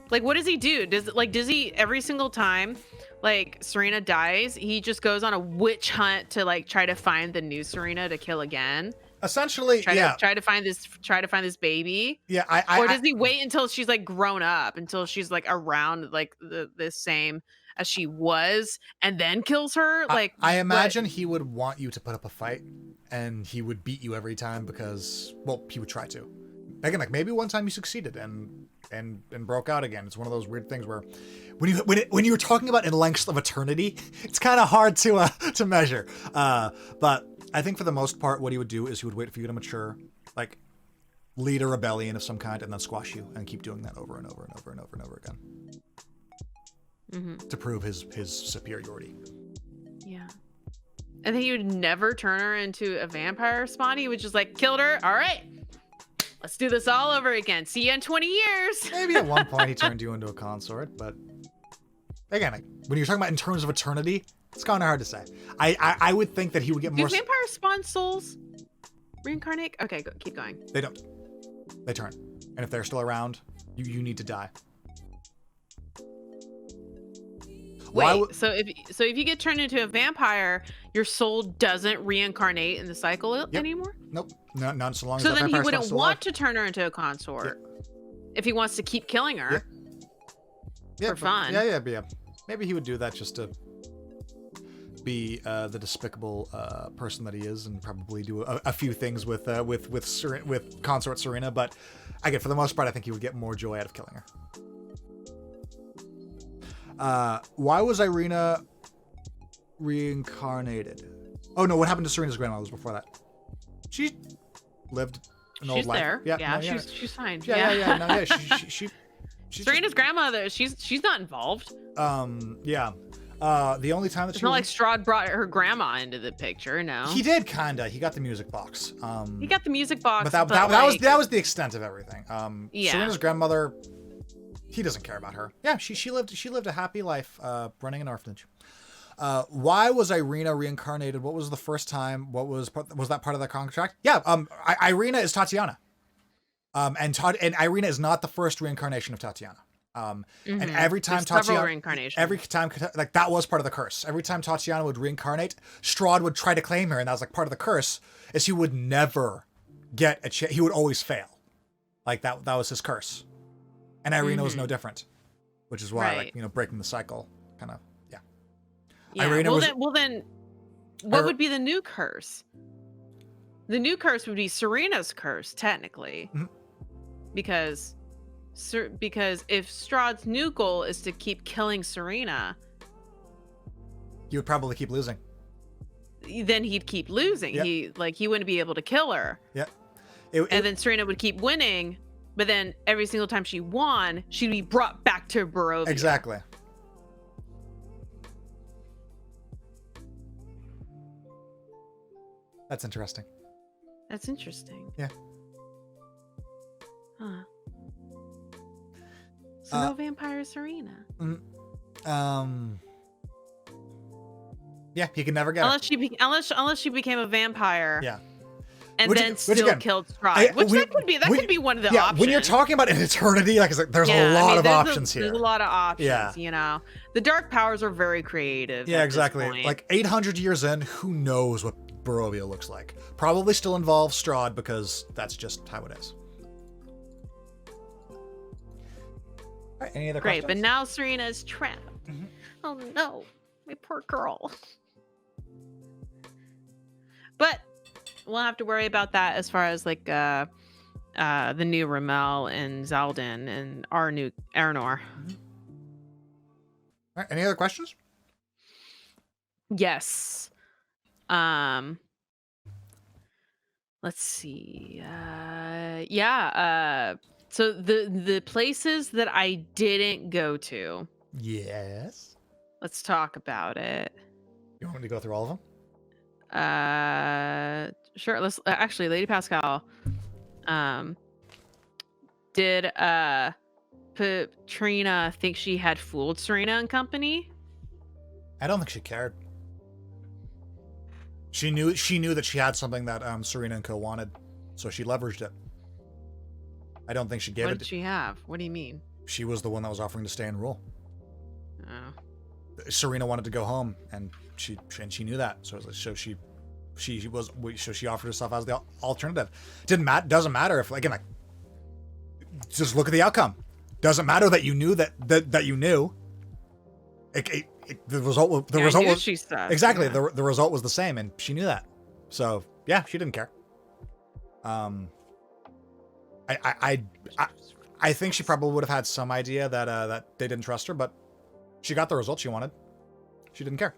Like, what does he do? Does he every single time like Serina dies, he just goes on a witch hunt to like try to find the new Serina to kill again? Essentially, Try to find this baby. Yeah, or does he wait until she's like grown up, until she's like around like the same as she was, and then kills her? Like, I imagine he would want you to put up a fight, and he would beat you every time because, well, he would try to. Again, like maybe one time you succeeded and broke out again. It's one of those weird things where when you're talking about in lengths of eternity, it's kind of hard to measure. But I think for the most part, what he would do is he would wait for you to mature, like lead a rebellion of some kind, and then squash you, and keep doing that over and over and over and over and over again to prove his superiority. Yeah. And then he would never turn her into a vampire spawn. He would just like killed her. All right, let's do this all over again. See you in 20 years. Maybe at one point he turned you into a consort, but again, like, when you're talking about in terms of eternity, it's kind of hard to say. I would think that he would get more. Do vampire spawn souls reincarnate? Okay, keep going. They don't. They turn, and if they're still around, you need to die. Wait, so if you get turned into a vampire, your soul doesn't reincarnate in the cycle anymore? Nope. No, not so long as so that then he vampire's wouldn't still want alive. to turn her into a consort if he wants to keep killing her for fun. Yeah. Maybe he would do that just to be the despicable person that he is, and probably do a few things with consort Sirina. But again, for the most part, I think he would get more joy out of killing her. Why was Ireena reincarnated? Oh no, what happened to Serina's grandmother before that? She lived an old life. There. Yeah, she's fine. She's Serina's grandmother, she's not involved. The only time that it's not like Strahd brought her grandma into the picture. No, he did kinda. He got the music box. He got the music box, but that was the extent of everything. Yeah. Serina's grandmother, he doesn't care about her. Yeah, she lived a happy life, running an orphanage. Why was Ireena reincarnated? What was the first time? Was that part of the contract? Yeah. Ireena is Tatiana. And Ireena is not the first reincarnation of Tatiana. And every time like that was part of the curse. Every time Tatiana would reincarnate, Strahd would try to claim her, and that was like part of the curse. Is he would never get a chance. He would always fail. Like that was his curse. And Ireena was no different, which is why breaking the cycle kind of Well then, what would be the new curse? The new curse would be Serina's curse, technically, because if Strahd's new goal is to keep killing Serina, he would probably keep losing. Then he'd keep losing. Yep. He wouldn't be able to kill her. Yep. And then Serina would keep winning, but then every single time she won, she'd be brought back to Barovia. Exactly. That's interesting. Yeah. Huh. So no vampire Serina. Yeah, he can never get unless she became a vampire. Yeah. And still killed Strahd. That could be one of the options. When you're talking about an eternity, there's a lot of options here. There's a lot of options, The Dark Powers are very creative. Yeah, exactly. Like 800 years in, who knows what Barovia looks like? Probably still involves Strahd because that's just how it is. All right, any other questions? Great, but now Serina's trapped. Oh no, my poor girl. But we'll have to worry about that as far as like the new Ramel and Zaldin and our new Aranor. All right, any other questions? Yes. Let's see. So the places that I didn't go to. Yes. Let's talk about it. You want me to go through all of them? Sure. Let's actually, Lady Pascal. Um, did Patreena think she had fooled Serina and company? I don't think she cared. She knew that she had something that Sirina and Co wanted, so she leveraged it. I don't think she gave it. What did she have? What do you mean? She was the one that was offering to stay and rule. Oh. Serina wanted to go home, and she knew that. So she offered herself as the alternative. Doesn't matter if, again, like, just look at the outcome. Doesn't matter that you knew that you knew. The result was she sucked, exactly yeah. the result was the same, and she knew that. So yeah, she didn't care. I think she probably would have had some idea that they didn't trust her, but she got the result she wanted. She didn't care.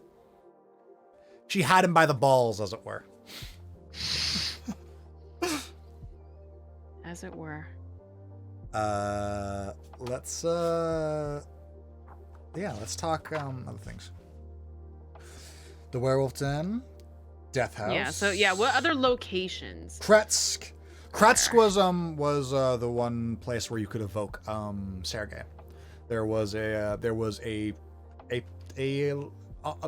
She had him by the balls, as it were. As it were. Let's talk other things. The Werewolf Den, Death House. Yeah. So yeah, what other locations? Kretsk. Kretsk was the one place where you could evoke Sergei. There was a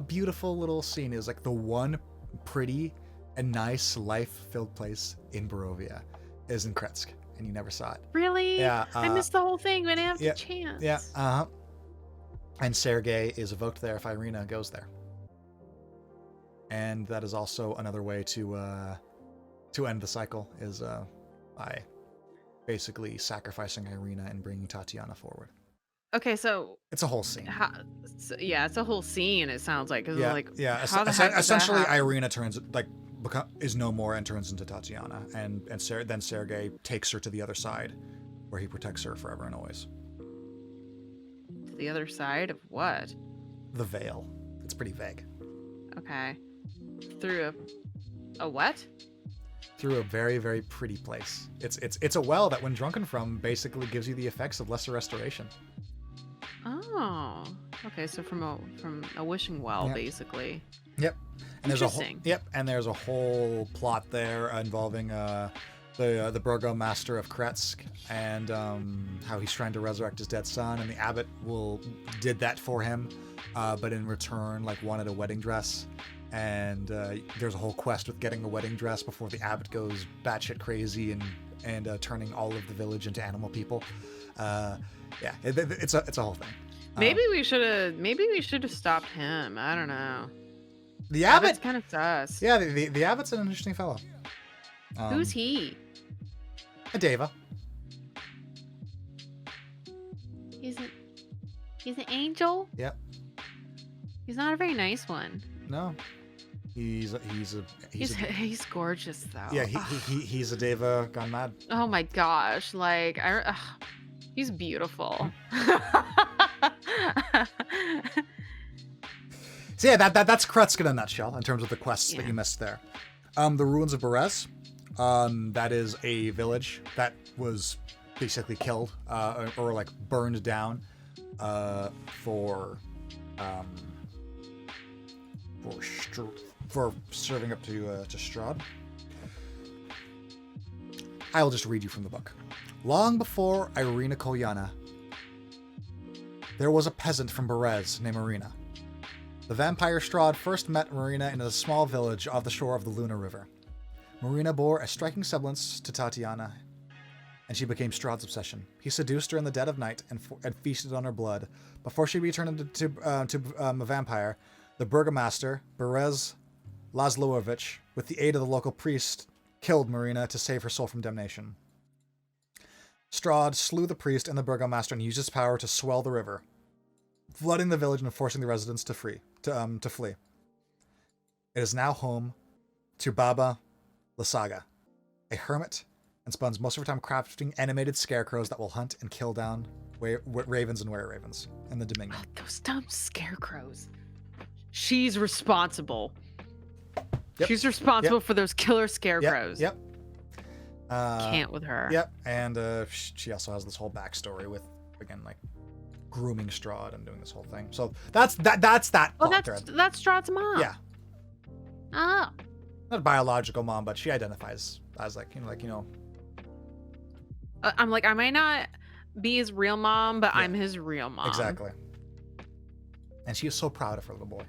beautiful little scene. It was like the one pretty and nice life-filled place in Barovia is in Kretsk, and you never saw it. Really? Yeah. I missed the whole thing. We didn't have yeah, the chance. Yeah. And Sergei is evoked there if Ireena goes there. And that is also another way to end the cycle, is by basically sacrificing Ireena and bringing Tatiana forward. Okay, so it's a whole scene. It's a whole scene. It sounds like, Essentially, Ireena is no more and turns into Tatiana, and then Sergei takes her to the other side, where he protects her forever and always. To the other side of what? The veil. It's pretty vague. Okay. Through a what? Through a very, very pretty place. It's a well that, when drunken from, basically gives you the effects of lesser restoration. Oh, okay. So from a wishing well, basically. Yep. And interesting. There's a whole plot there involving the burgomaster of Kretsk and how he's trying to resurrect his dead son, and the abbot did that for him, but in return, wanted a wedding dress. And there's a whole quest with getting a wedding dress before the abbot goes batshit crazy and turning all of the village into animal people. It's a whole thing. Maybe we should have stopped him. I don't know. The abbot's kind of sus. Yeah, the abbot's an interesting fellow. Who's he? A deva. He's an angel. Yep. He's not a very nice one. No. He's gorgeous though. Yeah, he's a deva gone mad. Oh my gosh! He's beautiful. So yeah, that's Kretsk in a nutshell in terms of the quests that you missed there. The ruins of Berez. That is a village that was basically killed or burned down for serving up to Strahd. I will just read you from the book. Long before Ireena Kolyana, there was a peasant from Berez named Ireena. The vampire Strahd first met Ireena in a small village off the shore of the Luna River. Ireena bore a striking semblance to Tatiana, and she became Strahd's obsession. He seduced her in the dead of night and feasted on her blood. Before she returned into a vampire, the burgomaster, Berez Laszloevich, with the aid of the local priest, killed Ireena to save her soul from damnation. Strahd slew the priest and the burgomaster and used his power to swell the river, flooding the village and forcing the residents to flee. It is now home to Baba Lysaga, a hermit, and spends most of her time crafting animated scarecrows that will hunt and kill down ravens and were-ravens in the Dominion. Oh, those dumb scarecrows. She's responsible. Yep. She's responsible for those killer scarecrows. Yep. Can't with her. Yep. And she also has this whole backstory with, again, grooming Strahd and doing this whole thing. So that's that. Oh, that's Strahd's mom. Yeah. Oh. not biological mom, but she identifies as like, I'm like, I might not be his real mom, but I'm his real mom. Exactly. And she is so proud of her little boy.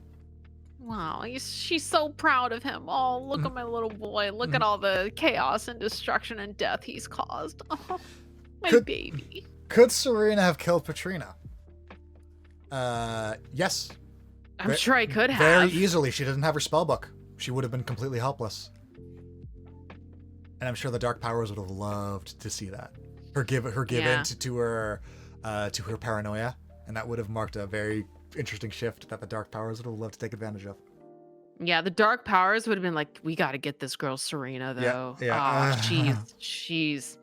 Wow, she's so proud of him. Oh, look at my little boy. Look at all the chaos and destruction and death he's caused. Oh, my baby. Could Sirina have killed Pattina? Yes. I'm sure I could have. Very easily. She didn't have her spellbook. She would have been completely helpless. And I'm sure the Dark Powers would have loved to see that. Her give in to her paranoia, and that would have marked a very interesting shift that the Dark Powers would have loved to take advantage of. Yeah, the Dark Powers would have been like, we got to get this girl Sirina though. Yeah. She's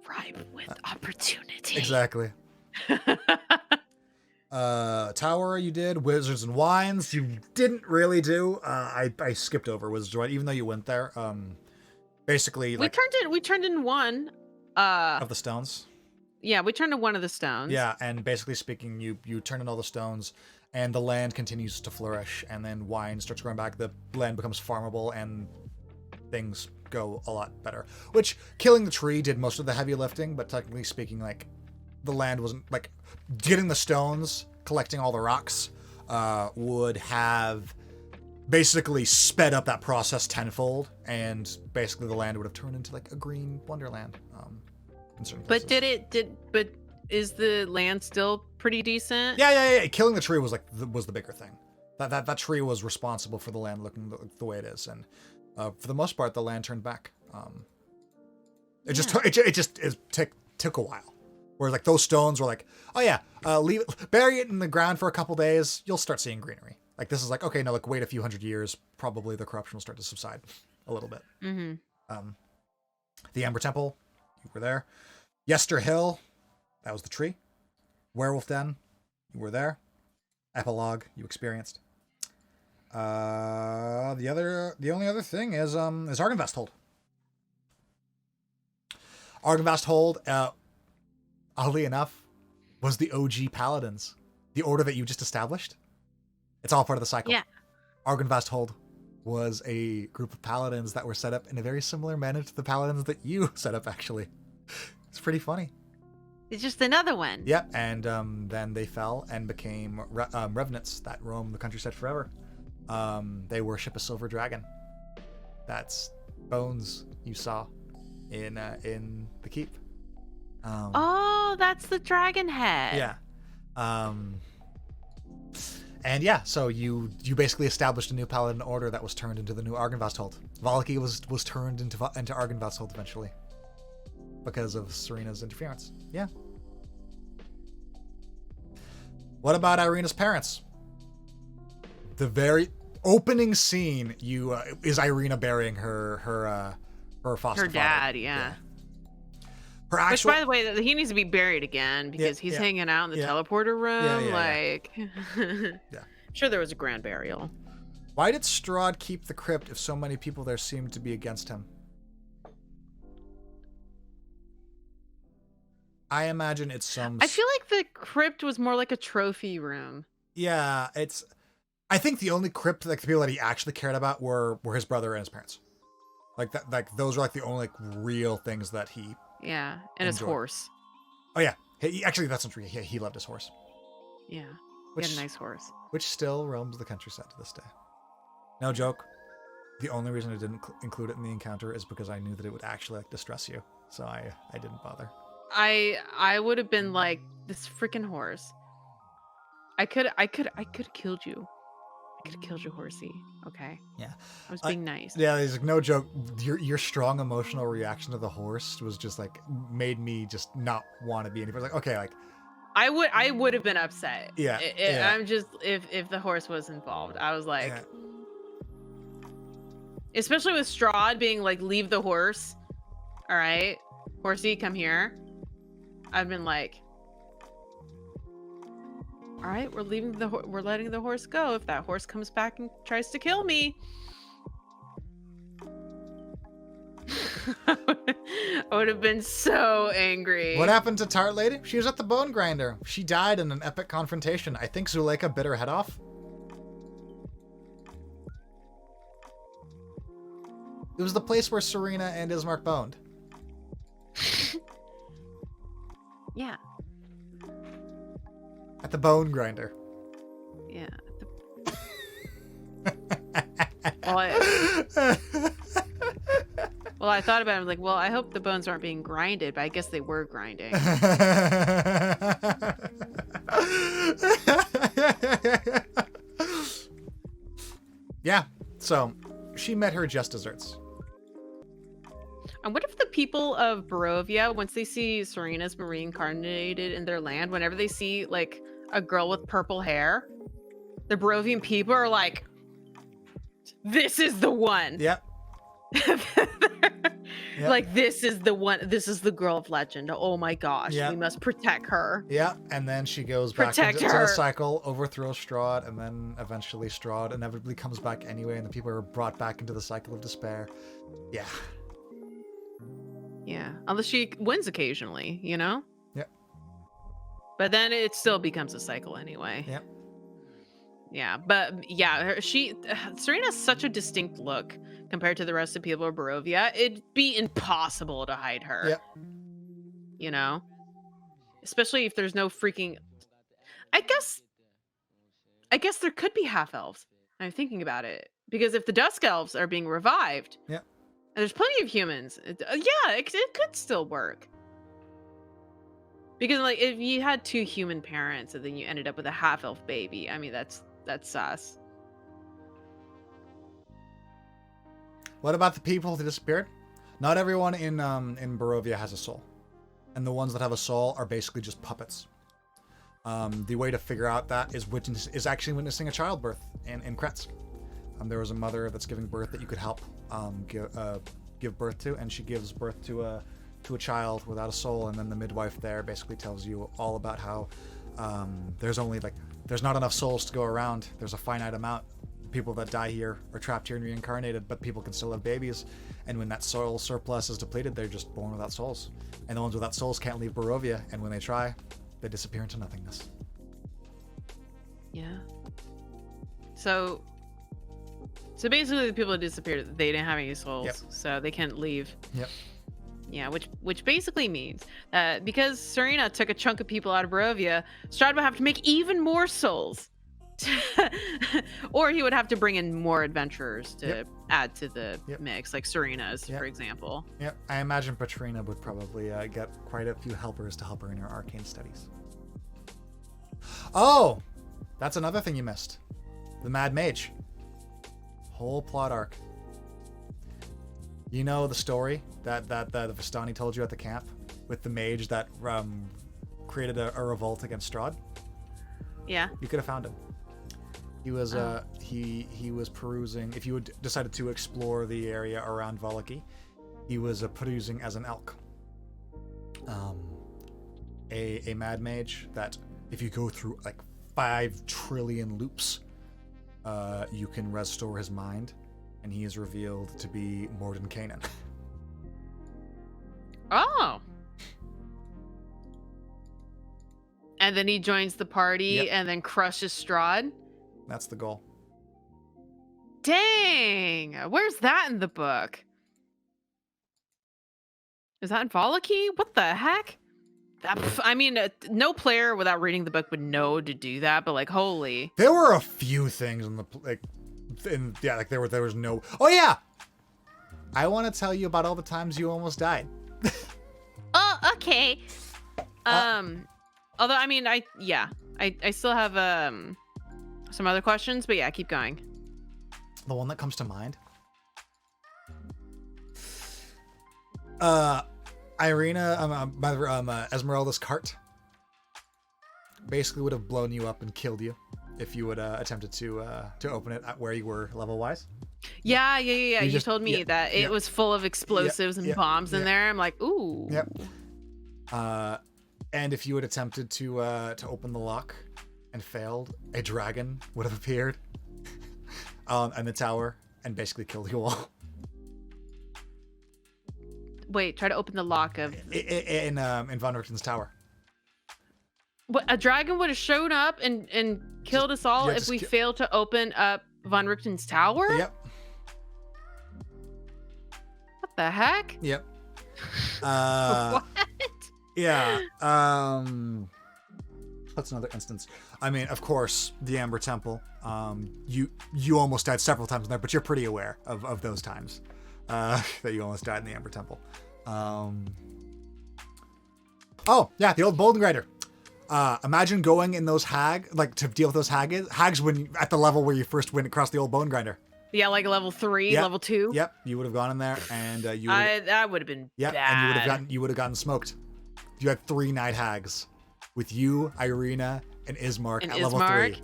ripe with opportunity. Exactly. Tower you did. Wizards and Wines you didn't really do. I skipped over Wizards and Wines, even though you went there. Basically, like, we turned in one of the stones. Yeah, we turned in one of the stones. Yeah, and basically speaking, you turn in all the stones, and the land continues to flourish, and then wine starts growing back. The land becomes farmable, and things go a lot better. Which, killing the tree did most of the heavy lifting, but technically speaking, like, the land wasn't, like, getting the stones, collecting all the rocks, would have basically sped up that process tenfold, and basically the land would have turned into, like, a green wonderland. But but is the land still pretty decent? Yeah. Killing the tree was like was the bigger thing. That tree was responsible for the land looking the way it is, and for the most part, the land turned back. It just took a while. Whereas like those stones were like, oh yeah, bury it in the ground for a couple days, you'll start seeing greenery. Like this is like, okay, no, like wait a few hundred years, probably the corruption will start to subside a little bit. Mm-hmm. The Amber Temple, you were there. Yester Hill, that was the tree. Werewolf Den, you were there. Epilogue, you experienced. The only other thing is Argynvast Hold. Argynvast Hold, oddly enough, was the OG Paladins. The order that you just established. It's all part of the cycle. Yeah. Argynvast Hold was a group of paladins that were set up in a very similar manner to the paladins that you set up, actually. It's pretty funny. It's just another one. Yep, and then they fell and became revenants that roam the countryside forever. They worship a silver dragon. That's Bones you saw in the keep. Oh, that's the dragon head. Yeah. And yeah, so you basically established a new paladin order that was turned into the new Argynvast Hold. Valaki was turned into Argynvast Hold eventually because of Serina's interference. Yeah. What about Ireena's parents? The very opening scene, is Ireena burying her foster father. Dad, yeah. Her actual... Which, by the way, he needs to be buried again because he's hanging out in the teleporter room. Yeah. Sure, there was a grand burial. Why did Strahd keep the crypt if so many people there seemed to be against him? I imagine it's some... I feel like the crypt was more like a trophy room. Yeah, it's... I think the only crypt, like the people that he actually cared about were his brother and his parents. Like that, like those are like the only like real things that he... Yeah, and his horse. Oh yeah, actually that's not true. He loved his horse. Yeah, he had a nice horse. Which still roams the countryside to this day. No joke. The only reason I didn't include it in the encounter is because I knew that it would actually like distress you, so I didn't bother. I would have been like, this freaking horse. I could have killed you. I could have killed you, horsey. Okay. Yeah. I was being nice. Yeah, there's like no joke. Your strong emotional reaction to the horse was just like made me just not want to be anybody. Like, okay, like I would have been upset. Yeah. I'm just if the horse was involved. I was like, especially with Strahd being like, leave the horse. All right, horsey, come here. I've been like, all right, we're letting the horse go. If that horse comes back and tries to kill me, I would have been so angry. What happened to Tart Lady? She was at the Bone Grinder. She died in an epic confrontation. I think Zuleika bit her head off. It was the place where Serina and Ismark boned. Yeah. At the bone grinder. Yeah. Well, I thought about it. I was like, well, I hope the bones aren't being grinded, but I guess they were grinding. Yeah. So she met her just desserts. And what if the people of Barovia, once they see Serina's reincarnated in their land, whenever they see like a girl with purple hair, the Barovian people are like, this is the one. Yep. Like, this is the one. This is the girl of legend. Oh my gosh. Yep. We must protect her. Yeah, and then she goes back into the cycle, overthrows Strahd, and then eventually Strahd inevitably comes back anyway, and the people are brought back into the cycle of despair. Yeah. Yeah. Unless she wins occasionally, you know? Yep. But then it still becomes a cycle anyway. Yep. Yeah, but yeah, Serina's such a distinct look compared to the rest of people of Barovia. It'd be impossible to hide her. Yep. You know? Especially if there's no freaking... I guess there could be half-elves. I'm thinking about it. Because if the Dusk Elves are being revived... Yep. And there's plenty of humans. Yeah, it could still work. Because like if you had 2 human parents and then you ended up with a half-elf baby, I mean that's sus. What about the people that disappeared? Not everyone in Barovia has a soul, and the ones that have a soul are basically just puppets. The way to figure out that is actually witnessing a childbirth in Kretz. There was a mother that's giving birth that you could help give birth to, and she gives birth to a child without a soul, and then the midwife there basically tells you all about how there's not enough souls to go around. There's a finite amount. People that die here are trapped here and reincarnated, but people can still have babies, and when that soul surplus is depleted, they're just born without souls, and the ones without souls can't leave Barovia, and when they try, they disappear into nothingness. Yeah. So basically the people that disappeared, they didn't have any souls. Yep. So they can't leave. Yep. Yeah, which basically means that because Serina took a chunk of people out of Barovia, Strahd would have to make even more souls. Or he would have to bring in more adventurers to add to the mix, like Serina's, for example. Yep, I imagine Patreena would probably get quite a few helpers to help her in her arcane studies. Oh! That's another thing you missed. The Mad Mage. Whole plot arc. You know the story that Vistani told you at the camp with the mage that created a revolt against Strahd? Yeah. You could have found him. He was he was perusing. If you had decided to explore the area around Valaki, he was perusing as an elk. A mad mage that if you go through like 5 trillion loops, you can restore his mind, and he is revealed to be Morden Kanan. Oh. And then he joins the party and then crushes Strahd. That's the goal. Dang! Where's that in the book? Is that in Valaki? What the heck? I mean, no player without reading the book would know to do that, but like, holy. There were a few things in the there was no. Oh yeah, I want to tell you about all the times you almost died. Oh, okay. Although I mean, I still have some other questions, but yeah, keep going. The one that comes to mind. Ireena, Esmeralda's cart basically would have blown you up and killed you if you would attempted to open it at where you were level wise. Yeah. You told me that it was full of explosives and bombs in there. I'm like, ooh. Yep. And if you had attempted to open the lock and failed, a dragon would have appeared in the tower and basically killed you all. Wait, try to open the lock of in Von Richten's tower. What, a dragon would have shown up and killed us all if we failed to open up Von Richten's tower? Yep. The heck? Yep. What? Yeah. That's another instance. I mean, of course, the Amber Temple. You almost died several times in there, but you're pretty aware of those times that you almost died in the Amber Temple. Oh yeah, the old Bolden Grinder. Imagine going in those to deal with those hags when at the level where you first went across the old Bone Grinder. Yeah, like level 3, Yep. level 2. Yep, you would have gone in there, and that would have been bad. And you would have gotten smoked. You had 3 night hags, with you, Ireena, and Ismark at level 3.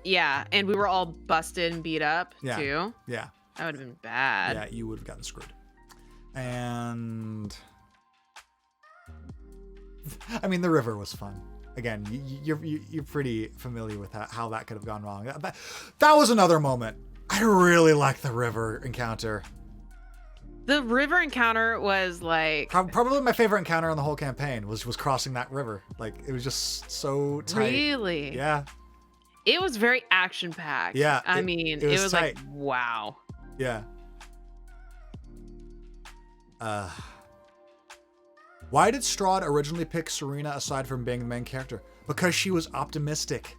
Yeah, and we were all busted and beat up too. Yeah, that would have been bad. Yeah, you would have gotten screwed. And I mean, the river was fun. Again, you're pretty familiar with how that could have gone wrong. That was another moment. I really liked the river encounter. The river encounter was like probably my favorite encounter on the whole campaign was crossing that river. Like, it was just so tight. Really? Yeah. It was very action packed. Yeah. I mean, it was like, wow. Yeah. Why did Strahd originally pick Sirina aside from being the main character? Because she was optimistic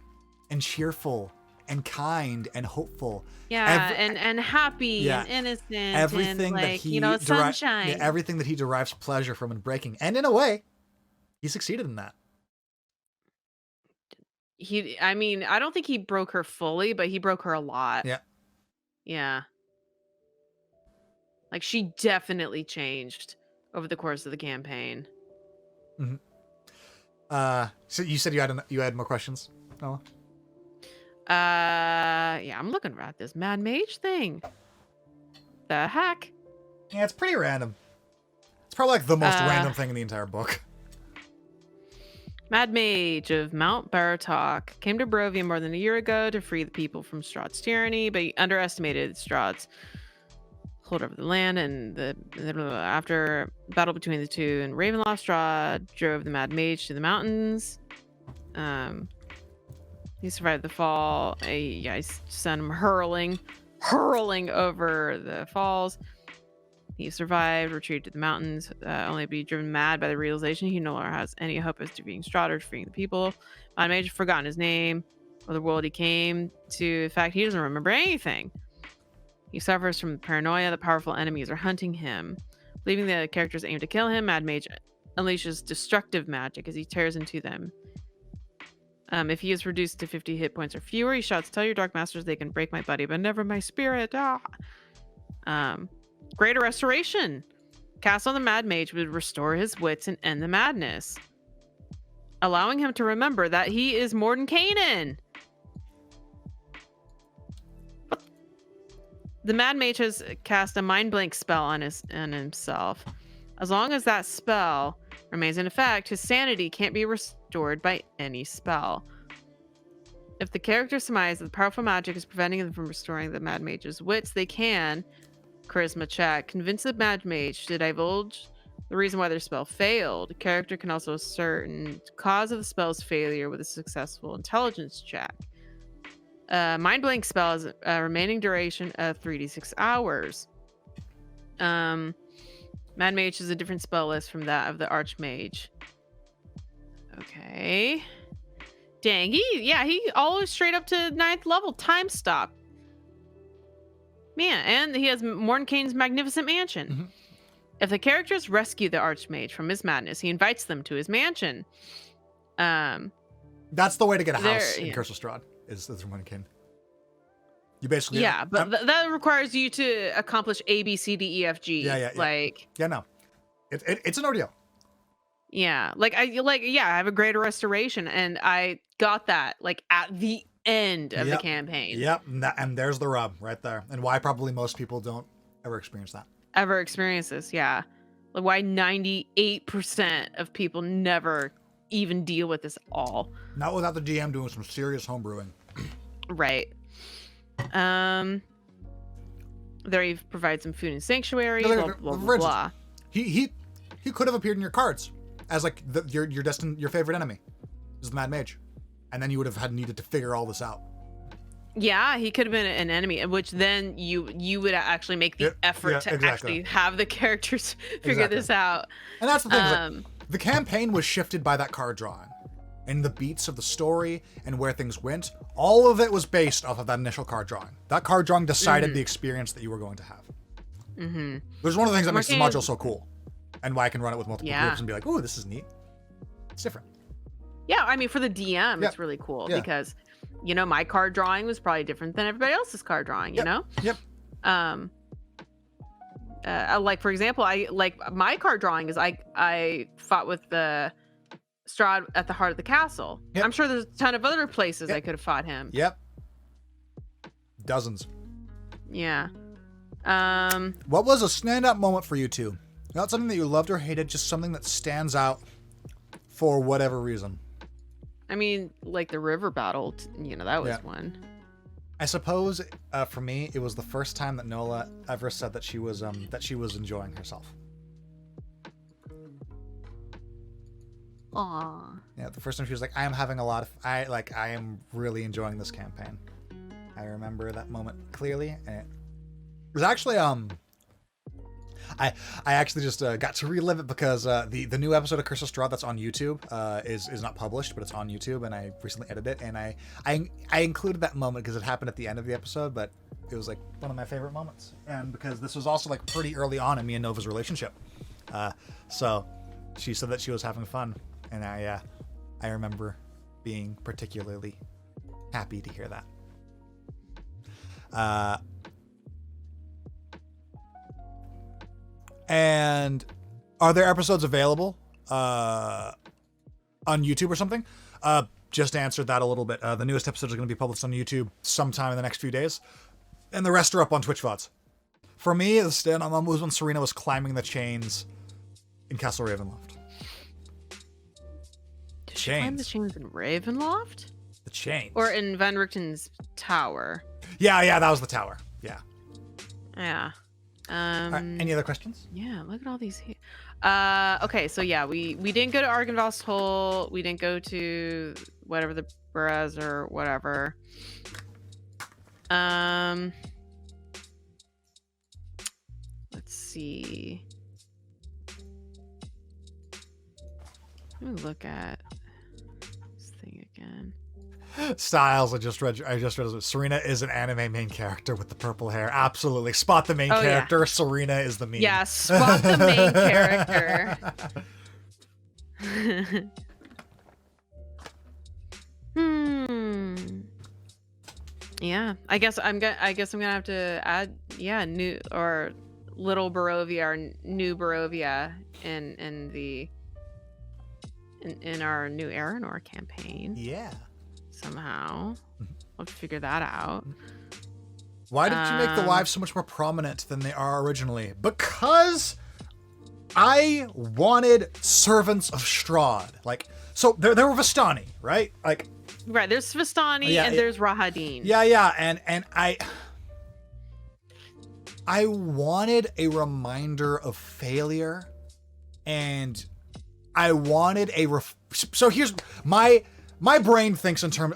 and cheerful and kind and hopeful. Yeah, and happy and innocent. Everything and that he sunshine. Everything that he derives pleasure from in breaking. And in a way, he succeeded in that. I don't think he broke her fully, but he broke her a lot. Yeah. Yeah. Like, she definitely changed over the course of the campaign. Mm-hmm. So you said you had more questions, Nola? Yeah, I'm looking at this Mad Mage thing. The heck? Yeah, it's pretty random. It's probably like the most random thing in the entire book. Mad Mage of Mount Baratok came to Barovia more than a year ago to free the people from Strahd's tyranny, but he underestimated Strahd's hold over the land, and after battle between the two and Ravenloft, Strahd drove the Mad Mage to the mountains. He survived the fall. I sent him hurling over the falls. He survived, retreated to the mountains, only to be driven mad by the realization he no longer has any hope of defeating Strahd or freeing the people. Mad Mage had forgotten his name, or the world he came to. In fact, he doesn't remember anything. He suffers from paranoia that powerful enemies are hunting him. Believing the characters aim to kill him, Mad Mage unleashes destructive magic as he tears into them. If he is reduced to 50 hit points or fewer, he shouts, "Tell your dark masters they can break my body, but never my spirit." Greater Restoration. Cast on the Mad Mage would restore his wits and end the madness, allowing him to remember that he is Mordenkainen. The Mad Mage has cast a Mind Blank spell on himself. As long as that spell remains in effect, his sanity can't be restored by any spell. If the character surmises that the powerful magic is preventing them from restoring the Mad Mage's wits, they can, charisma check, convince the Mad Mage to divulge the reason why their spell failed. The character can also ascertain the cause of the spell's failure with a successful intelligence check. Mind Blank spell has a remaining duration of 3d6 hours. Mad Mage is a different spell list from that of the Archmage. Okay. Dang, he always straight up to 9th level. Time stop. Man, and he has Mordenkainen's Magnificent Mansion. Mm-hmm. If the characters rescue the Archmage from his madness, he invites them to his mansion. That's the way to get a house in Curse of Strahd, is Mordenkainen. You basically... Yeah, but that requires you to accomplish A, B, C, D, E, F, G. Yeah. Yeah, no. It's an ordeal. Yeah, I have a Greater Restoration, and I got that, at the end of the campaign. Yep, and there's the rub right there. And why probably most people don't ever experience that. Ever experience this, yeah. Like, why 98% of people never even deal with this at all. Not without the DM doing some serious homebrewing. Right. There he provides some food and sanctuary, blah, blah. He could have appeared in your cards as your favorite enemy is the Mad Mage. And then you would have needed to figure all this out. Yeah, he could have been an enemy, which then you would actually make the effort to actually have the characters figure this out. And that's the thing. Like, the campaign was shifted by that card drawing. And the beats of the story and where things went, all of it was based off of that initial card drawing. That card drawing decided the experience that you were going to have. Mm-hmm. There's one of the things that makes the module so cool. And why I can run it with multiple groups and be like, oh, this is neat. It's different. Yeah, I mean, for the DM, it's really cool because, you know, my card drawing was probably different than everybody else's card drawing, you know? Yep. Like, for example, my card drawing is I fought with the Strahd at the heart of the castle. Yep. I'm sure there's a ton of other places I could have fought him. Yep. Dozens. Yeah. What was a standout moment for you two? Not something that you loved or hated, just something that stands out for whatever reason. I mean, like the river battle, you know, that was one. I suppose for me, it was the first time that Nola ever said that she was enjoying herself. Aww. Yeah, the first time she was like, I am really enjoying this campaign. I remember that moment clearly, and it was actually I actually just got to relive it because the new episode of Curse of Strahd that's on YouTube is not published, but it's on YouTube, and I recently edited it, and I included that moment because it happened at the end of the episode, but it was like one of my favorite moments, and because this was also like pretty early on in me and Nova's relationship, so she said that she was having fun, and I remember being particularly happy to hear that. And are there episodes available on YouTube or something? Just answered that a little bit. The newest episode is going to be published on YouTube sometime in the next few days. And the rest are up on Twitch VODs. For me, the stand-up moment was when Sirina was climbing the chains in Castle Ravenloft. Did she climb the chains in Ravenloft? The chains. Or in Van Richten's tower? Yeah, that was the tower. Yeah. Yeah. All right, any other questions? Yeah, look at all these here. Okay, so yeah, we didn't go to Argynvost's Hole. We didn't go to whatever the Braz or whatever. Let's see. Let me look at this thing again. Styles, I just read Sirina is an anime main character with the purple hair. Absolutely. Spot the main character. Yeah. Sirina is the meme. Yeah, spot the main character. Yeah. I guess I'm gonna have to add new or little Barovia or new Barovia in our new Aranor campaign. Yeah. Somehow. I'll have to figure that out. Why did you make the wives so much more prominent than they are originally? Because I wanted servants of Strahd. Like, so there were Vistani, right? Like, right, there's Vistani and there's Rahadin. Yeah, and I wanted a reminder of failure, and I wanted so here's my brain thinks in terms,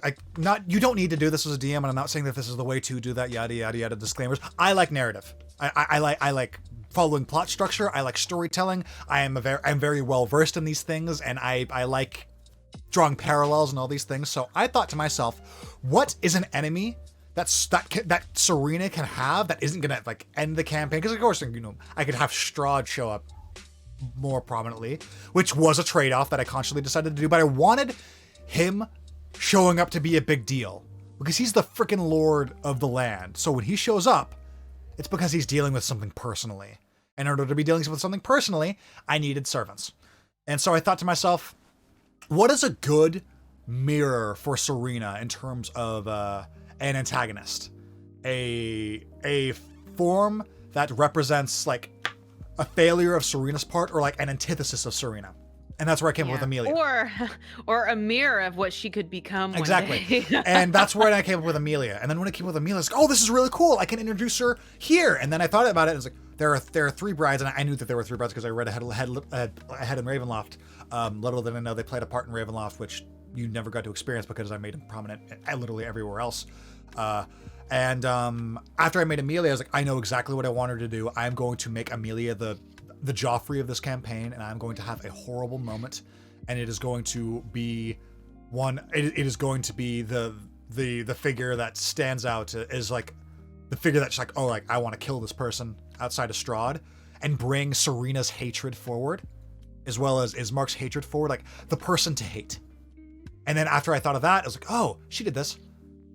you don't need to do this as a DM, and I'm not saying that this is the way to do that, yada, yada, yada, disclaimers. I like narrative. I like following plot structure. I like storytelling. I'm very well versed in these things, and I like drawing parallels and all these things. So I thought to myself, what is an enemy that Sirina can have that isn't gonna like end the campaign? Because of course, you know, I could have Strahd show up more prominently, which was a trade-off that I consciously decided to do, but I wanted him showing up to be a big deal because he's the freaking lord of the land. So when he shows up, it's because he's dealing with something personally. In order to be dealing with something personally, I needed servants. And so I thought to myself, what is a good mirror for Sirina in terms of an antagonist? A form that represents like a failure of Sirina's part, or like an antithesis of Sirina. And that's where I came up with Amelia. Or a mirror of what she could become exactly. one day. And that's where I came up with Amelia. And then when I came up with Amelia, I was like, oh, this is really cool. I can introduce her here. And then I thought about it, and it's like, there are three brides, and I knew that there were three brides because I read ahead in Ravenloft. Little did I know they played a part in Ravenloft, which you never got to experience because I made them prominent literally everywhere else. And after I made Amelia, I was like, I know exactly what I want her to do. I'm going to make Amelia the Joffrey of this campaign, and I'm going to have a horrible moment, and it is going to be it is going to be the figure that stands out as like the figure that's like, oh, like I want to kill this person outside of Strahd, and bring Serina's hatred forward, as well as Ismark's hatred forward, like the person to hate. And then after I thought of that, I was like, oh, she did this.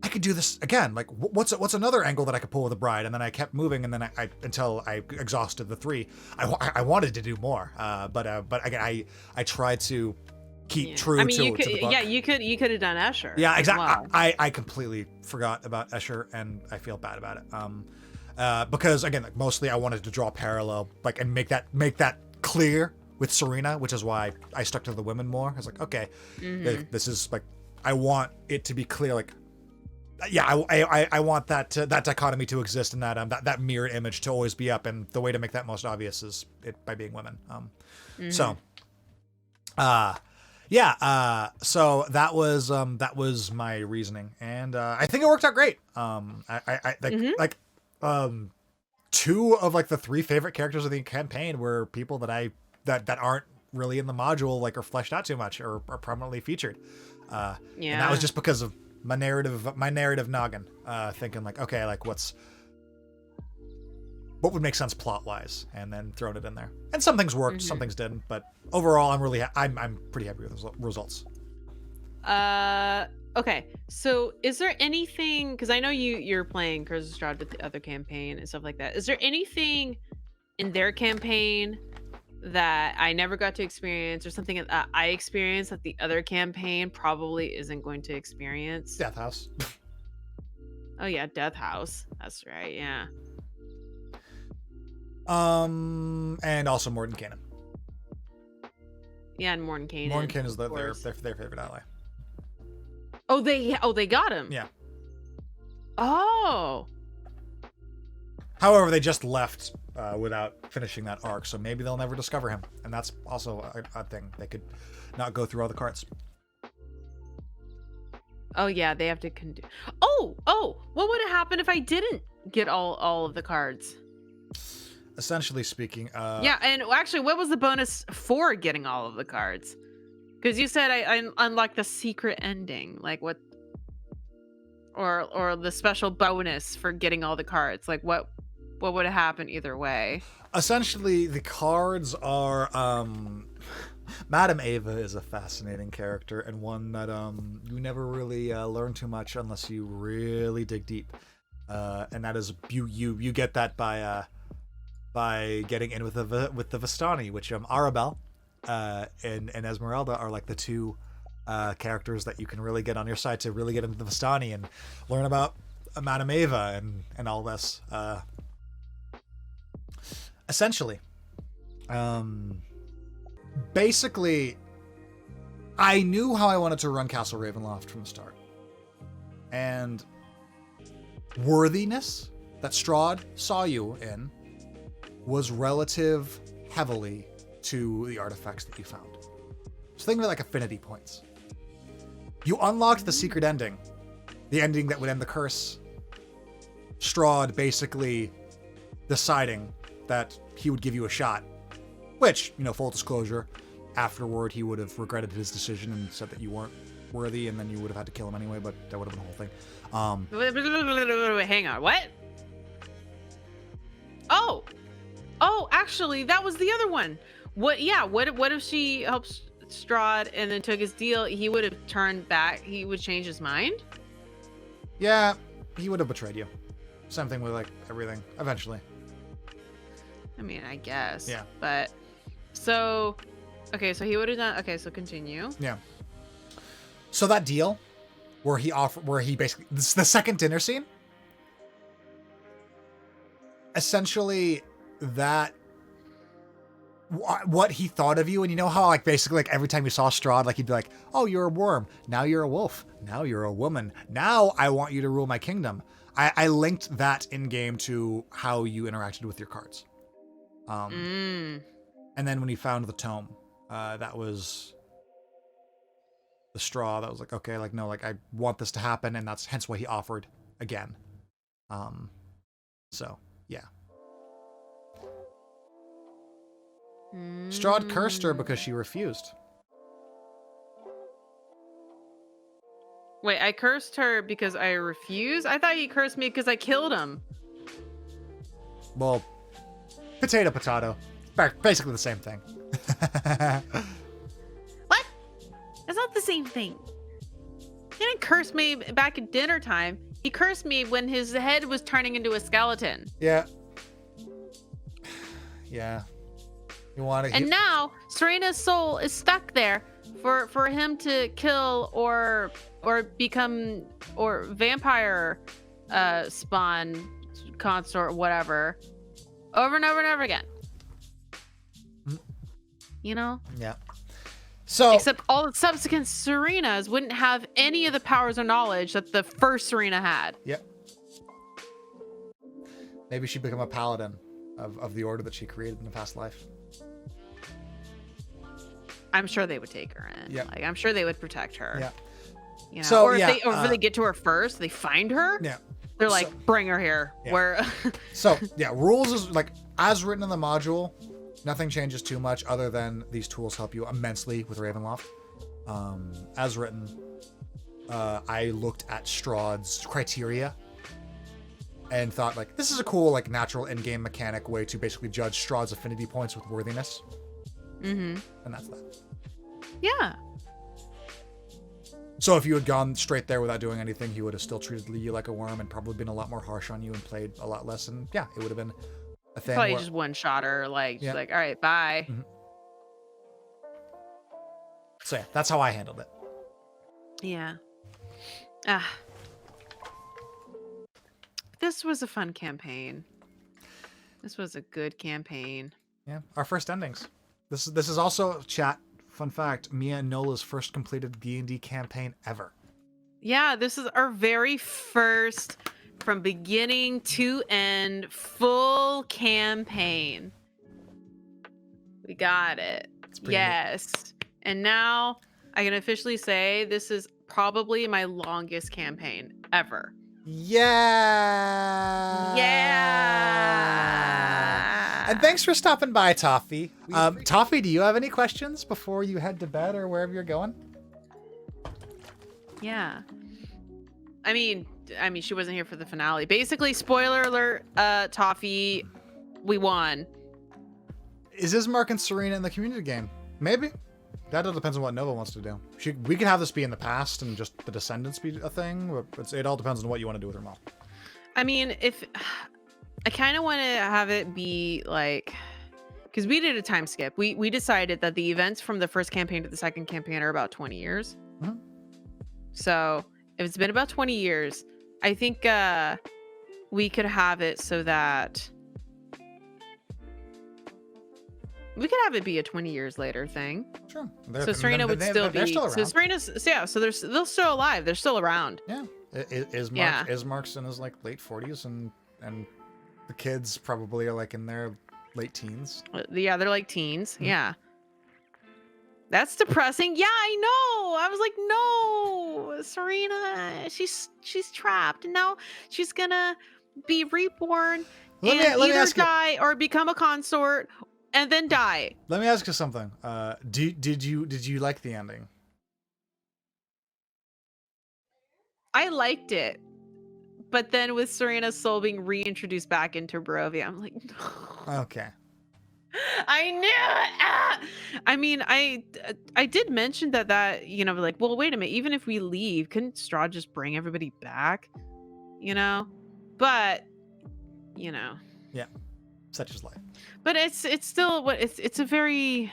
I could do this again. Like, what's another angle that I could pull with a bride? And then I kept moving, and then I until I exhausted the 3. I wanted to do more, but again, I tried to keep true to the book. Yeah, you could have done Escher. Yeah, exactly. Well. I completely forgot about Escher, and I feel bad about it. Because again, like, mostly I wanted to draw parallel, like, and make that clear with Serina, which is why I stuck to the women more. I was like, okay, this is like, I want it to be clear, like, yeah, I want that dichotomy to exist, and that mirror image to always be up, and the way to make that most obvious is by being women. So so that was my reasoning, and I think it worked out great. Like 2 of like the 3 favorite characters of the campaign were people that that aren't really in the module, like, are fleshed out too much or are prominently featured. And that was just because of my narrative noggin, thinking like, okay, like what would make sense plot wise, and then throwing it in there. And some things worked, some things didn't, but overall, I'm pretty happy with the results. Okay, so is there anything, because I know you're playing Curse of Strahd with the other campaign and stuff like that. Is there anything in their campaign that I never got to experience, or something that I experienced that the other campaign probably isn't going to experience? Death House. Oh yeah, Death House. That's right. Yeah. And also Mordenkainen. Yeah, and Mordenkainen. Mordenkainen is their favorite ally. Oh, they got him. Yeah. Oh. However, they just left without finishing that arc, so maybe they'll never discover him, and that's also a thing. They could not go through all the cards. Oh yeah, they have to Oh, what would have happened if I didn't get all of the cards? Essentially speaking, yeah, and actually, what was the bonus for getting all of the cards? Because you said I unlocked the secret ending, like what, or the special bonus for getting all the cards. Like what would have happened either way? Essentially, the cards are Madame Ava is a fascinating character, and one that you never really learn too much unless you really dig deep. And that is you get that by getting in with the Vistani, which Arabelle and Esmeralda are like the 2 characters that you can really get on your side to really get into the Vistani and learn about Madame Ava and all this. Essentially, basically, I knew how I wanted to run Castle Ravenloft from the start, and worthiness that Strahd saw you in was relative heavily to the artifacts that you found. So think of it like affinity points. You unlocked the secret ending, the ending that would end the curse. Strahd basically deciding that he would give you a shot, which, full disclosure, afterward he would have regretted his decision and said that you weren't worthy, and then you would have had to kill him anyway, but that would have been the whole thing. Wait, hang on, what? Oh, actually, that was the other one. What if she helps Strahd and then took his deal? He would have turned back. He would change his mind? Yeah, he would have betrayed you. Same thing with, like, everything, eventually. I mean, I guess. Yeah. But, so he would have done, okay, so continue. Yeah. So that deal, where he basically, this is the second dinner scene, essentially, that what he thought of you, and how, like, basically, like, every time you saw Strahd, like, he'd be like, oh, you're a worm, now you're a wolf, now you're a woman, now I want you to rule my kingdom. I linked that in game to how you interacted with your cards. And then when he found the tome, that was the straw that was like, okay, like, no, like, I want this to happen, and that's hence why he offered again. So yeah. Strahd cursed her because she refused. Wait, I cursed her because I refused? I thought he cursed me because I killed him. Well, potato. Basically the same thing. What? That's not the same thing. He didn't curse me back at dinner time. He cursed me when his head was turning into a skeleton. Yeah. Yeah. You want to... And now, Serina's soul is stuck there for him to kill or become or vampire spawn consort whatever over and over and over again. You know? Yeah. So except all the subsequent Sirinas wouldn't have any of the powers or knowledge that the first Serina had. Yep. Maybe she'd become a paladin of the order that she created in the past life. I'm sure they would take her in. Yeah. Like I'm sure they would protect her. Yeah. You know, So, or if yeah, if they get to her first, they find her. Yeah. They're like, bring her here. Yeah. Where So yeah, rules is like as written in the module, nothing changes too much other than these tools help you immensely with Ravenloft. As written, I looked at Strahd's criteria and thought like this is a cool like natural in-game mechanic way to basically judge Strahd's affinity points with worthiness. And that's that. Yeah. So if you had gone straight there without doing anything, he would have still treated you like a worm and probably been a lot more harsh on you and played a lot less. And yeah, it would have been a thing. Probably just one shot her, like, just like, all right, bye. So yeah, that's how I handled it. Yeah. This was a fun campaign. This was a good campaign. Yeah, our first endings. This is also, chat, fun fact, Mia and Nola's first completed D&D campaign ever. Yeah, this is our very first, from beginning to end, full campaign. We got it. Yes. Neat. And now I can officially say this is probably my longest campaign ever. Yeah. Yeah. And thanks for stopping by, Toffee. Toffee, do you have any questions before you head to bed or wherever you're going? Yeah. I mean, she wasn't here for the finale. Basically, spoiler alert, Toffee, we won. Is Ismark and Sirina in the community game? Maybe. That all depends on what Nova wants to do. We could have this be in the past and just the Descendants be a thing, but it all depends on what you want to do with her mom. I mean, if I kind of want to have it be like, because we did a time skip. We decided that the events from the first campaign to the second campaign are about 20 years. So if it's been about 20 years, I think we could have it so that we could have it be a 20 years later thing. Sure. So Serina would still be. Still so Serina's, yeah. So they're still alive. They're still around. Yeah. Ismark's in his like late 40s, and the kids probably are like in their late teens. Yeah, they're like teens. Yeah. That's depressing. Yeah, I know. I was like, no, Serina, she's trapped, and now she's gonna be reborn and either die or become a consort. And then die. Let me ask you something. Did you like the ending? I liked it, but then with Serina's soul being reintroduced back into Barovia, I'm like, no. Okay. I knew it. I mean, I did mention that you know, like, well, wait a minute. Even if we leave, couldn't Strahd just bring everybody back? You know, but you know. Yeah. Such is life. But it's still what it's a very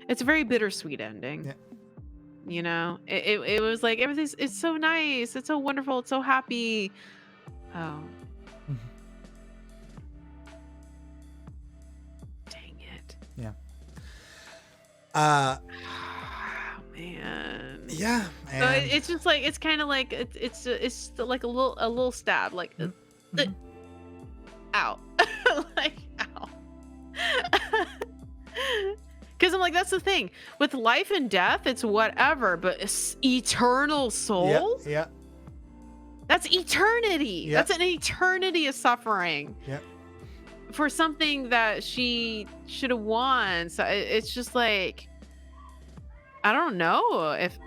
bittersweet ending. Yeah. You know, it was like it's so nice, it's so wonderful, it's so happy. Oh. Dang it. Yeah. Oh, man. Yeah. So it's just like it's kind of like it's like a little stab, like ow. Like, ow. Because I'm like, that's the thing. With life and death, it's whatever, but it's eternal soul? Yeah. That's eternity. Yep. That's an eternity of suffering. Yep. For something that she should have won. So it's just like, I don't know if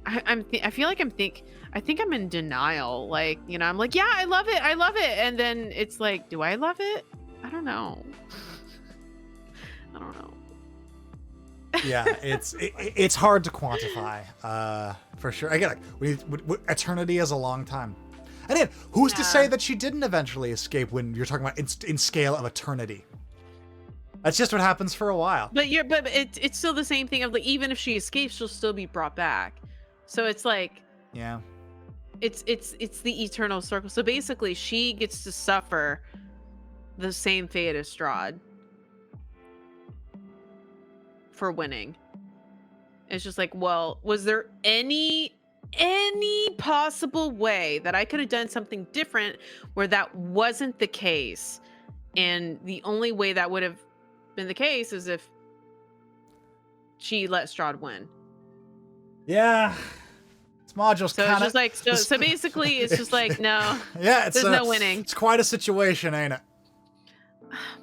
I feel like I think I'm in denial. Like, you know, I'm like, yeah, I love it. And then it's like, do I love it? I don't know. I don't know. Yeah, it's hard to quantify, for sure. Again, like, eternity is a long time. And then, who's to say that she didn't eventually escape when you're talking about in scale of eternity? That's just what happens for a while. But it's still the same thing of like, even if she escapes, she'll still be brought back. So it's like, yeah, it's the eternal circle. So basically, she gets to suffer the same fate as Strahd for winning. It's just like, well, was there any possible way that I could have done something different where that wasn't the case? And the only way that would have been the case is if she let Strahd win. Yeah. This module's so kind of it's just like so basically it's just like, no. Yeah, there's no winning. It's quite a situation, ain't it?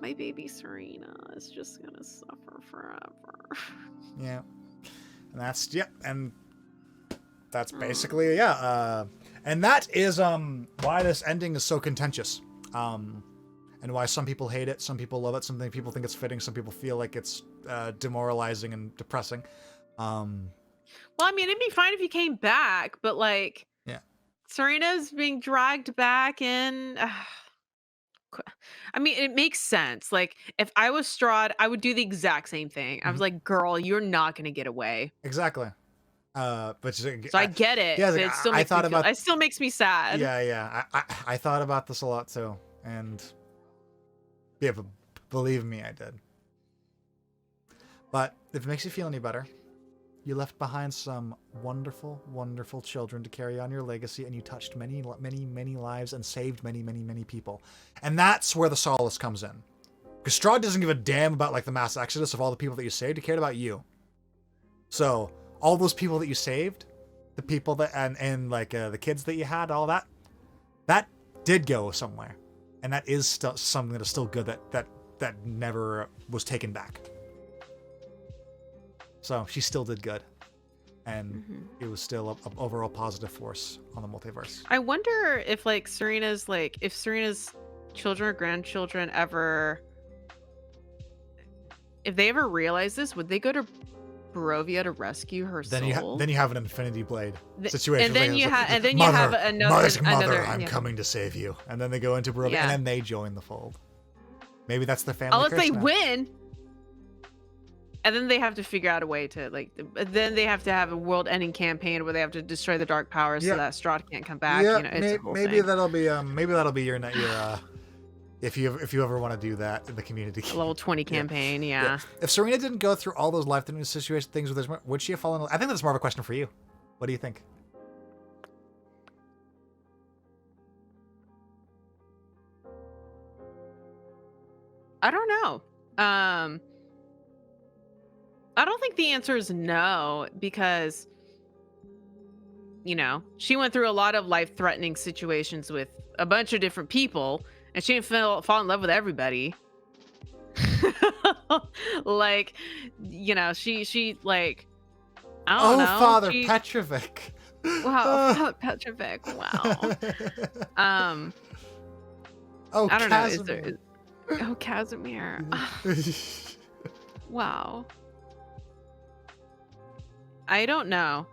My baby Serina is just gonna suffer forever. Yeah. And that's basically and that is why this ending is so contentious, and why some people hate it, some people love it, some people think it's fitting, some people feel like it's demoralizing and depressing. Well, I mean, it'd be fine if he came back, but like, yeah, Serina's being dragged back in. I mean, it makes sense. Like, if I was Strahd, I would do the exact same thing. I was like, girl, you're not going to get away. Exactly. But so I get it. Yeah, but it still makes it still makes me sad. Yeah. I thought about this a lot too. And yeah, but believe me, I did. But if it makes you feel any better, you left behind some wonderful, wonderful children to carry on your legacy, and you touched many, many, many lives and saved many, many, many people. And that's where the solace comes in. Because Strahd doesn't give a damn about like the mass exodus of all the people that you saved. He cared about you. So all those people that you saved, the people that and like the kids that you had, all that did go somewhere, and that is still something that is still good that never was taken back. So she still did good, and it was still an overall positive force on the multiverse. I wonder if like Serina's children or grandchildren if they ever realize this, would they go to Barovia to rescue her soul? Then you have an Infinity Blade situation. And then you have another. I'm coming to save you. And then they go into Barovia, and then they join the fold. Maybe that's their family. Unless they win. And then they have to figure out a way to then they have to have a world-ending campaign where they have to destroy the dark powers so that Strahd can't come back. Yeah, you know, it's maybe that'll be your if you ever want to do that in the community. A level 20 campaign, yeah. If Serina didn't go through all those life-threatening situation things with this, would she have fallen? I think that's more of a question for you. What do you think? I don't know. I don't think the answer is no, because, you know, she went through a lot of life-threatening situations with a bunch of different people, and she didn't fall in love with everybody. Like, you know, she like, I don't know. Father Petrovic. Wow, Father Petrovic. Wow. I don't know. Is there? Oh, Kazimir. Wow. I don't know.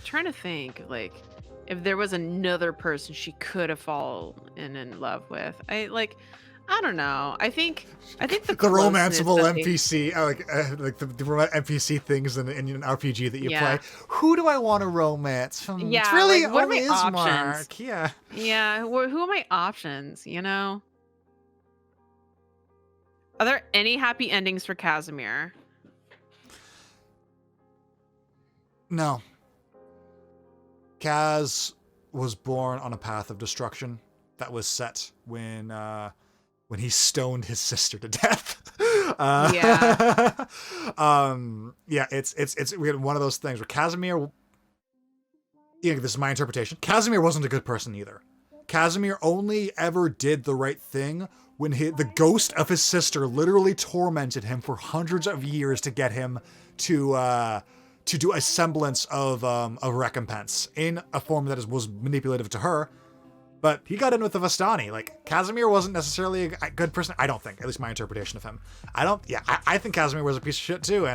Trying to think, like, if there was another person she could have fallen in love with. I don't know. I think the romanceable NPC, like the NPC things in an RPG that you play. Who do I want to romance? Yeah, it's really like, what only are my Ismark. options? Yeah. Yeah. Who are my options? You know. Are there any happy endings for Kazimir? No. Kaz was born on a path of destruction that was set when he stoned his sister to death. Yeah. Yeah, it's we had one of those things where Kazimir. Yeah, this is my interpretation. Kazimir wasn't a good person either. Kazimir only ever did the right thing when the ghost of his sister literally tormented him for hundreds of years to get him to do a semblance of recompense in a form that was manipulative to her. But he got in with the Vistani. Like, Kazimir wasn't necessarily a good person. I don't think, at least my interpretation of him. I think Kazimir was a piece of shit too.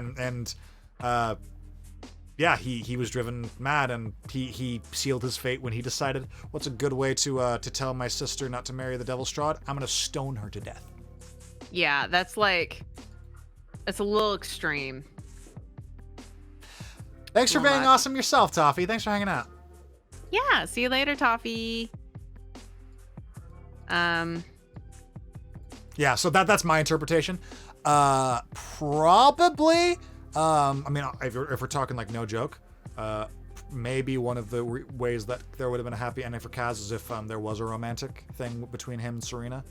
Yeah, he was driven mad, and he sealed his fate when he decided, what's a good way to tell my sister not to marry the Devil's Strahd? I'm gonna stone her to death. Yeah, that's a little extreme. Thanks for being awesome yourself, Toffee. Thanks for hanging out. Yeah, see you later, Toffee. Yeah, so that's my interpretation. Probably. I mean, if we're talking like no joke, maybe one of the ways that there would have been a happy ending for Kaz is if there was a romantic thing between him and Sirina.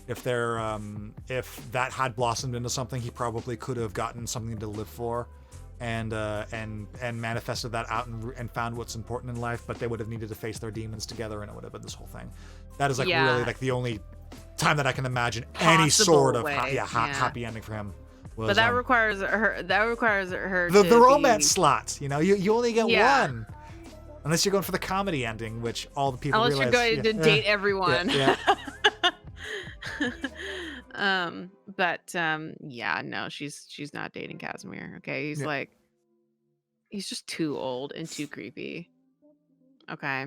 If that had blossomed into something, he probably could have gotten something to live for, and manifested that out and found what's important in life. But they would have needed to face their demons together, and it would have been this whole thing. That is really like the only time that I can imagine any sort of happy ending for him. But that requires her. That requires her. The romance slots. You know, you only get one, unless you're going for the comedy ending, which all the people. Unless you're going to date everyone. Yeah. No, she's not dating Kazimir. Okay, he's just too old and too creepy. Okay.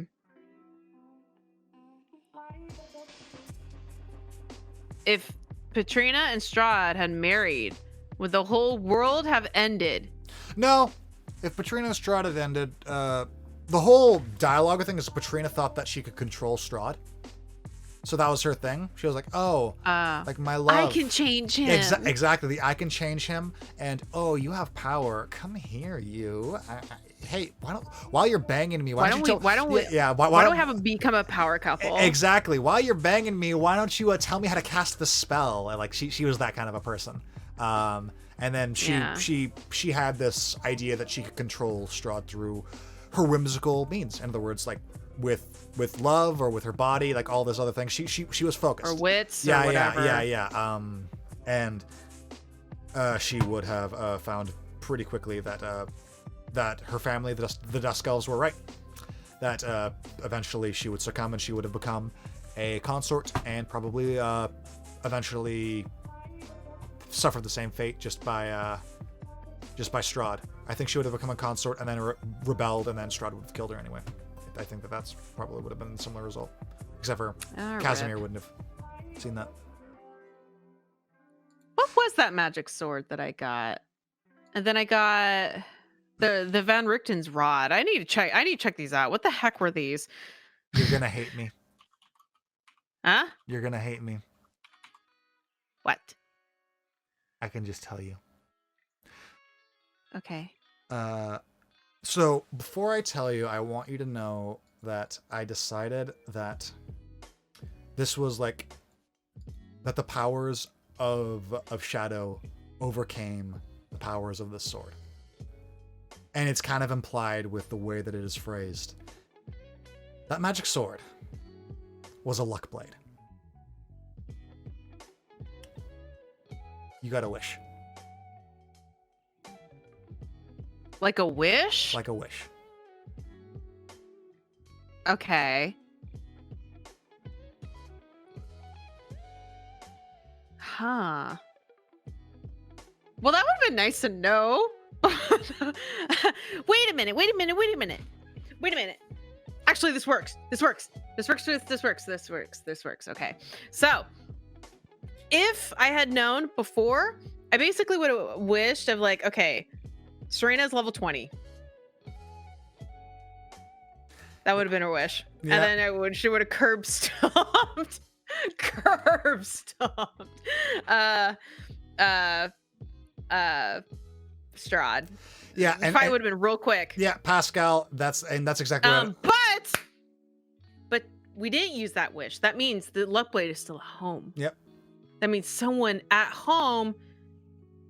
If Patreena and Strahd had married, would the whole world have ended? No. If Patreena and Strahd had ended, the whole dialogue thing is Patreena thought that she could control Strahd. So that was her thing. She was like, like my love. I can change him. Exactly. I can change him. And, you have power. Come here, you. Hey, while you're banging me, why don't we have him become a power couple? Exactly. While you're banging me, why don't you tell me how to cast the spell? And, like, she was that kind of a person. And then she had this idea that she could control Strahd through her whimsical means. In other words, like with love or with her body, like all this other things. She was focused. Or wits or whatever. Yeah. And she would have found pretty quickly that her family, the Duskulls, were right. That eventually she would succumb and she would have become a consort and probably eventually suffered the same fate just by Strahd. I think she would have become a consort and then rebelled, and then Strahd would have killed her anyway. I think that's probably would have been a similar result, except for Kazimir wouldn't have seen that. What was that magic sword that I got? And then I got the Van Richten's rod. I need to check these out. What the heck were these? You're gonna hate me. Huh? You're gonna hate me. What? I can just tell you. Okay. So before I tell you, I want you to know that I decided that this was like that the powers of Shadow overcame the powers of this sword. And it's kind of implied with the way that it is phrased. That magic sword was a luck blade. You got a wish. Like a wish? Like a wish. Okay. Huh. Well, that would have been nice to know. Wait a minute. Actually, this works. This works. Okay. So, if I had known before, I basically would have wished of like, okay, Serina's level 20. That would have been her wish. Yeah. And then she would have curb stomped. Strahd. Yeah, the fight would have been real quick. Yeah, Pascal, that's exactly what but we didn't use that wish. That means the luck blade is still at home. Yep. That means someone at home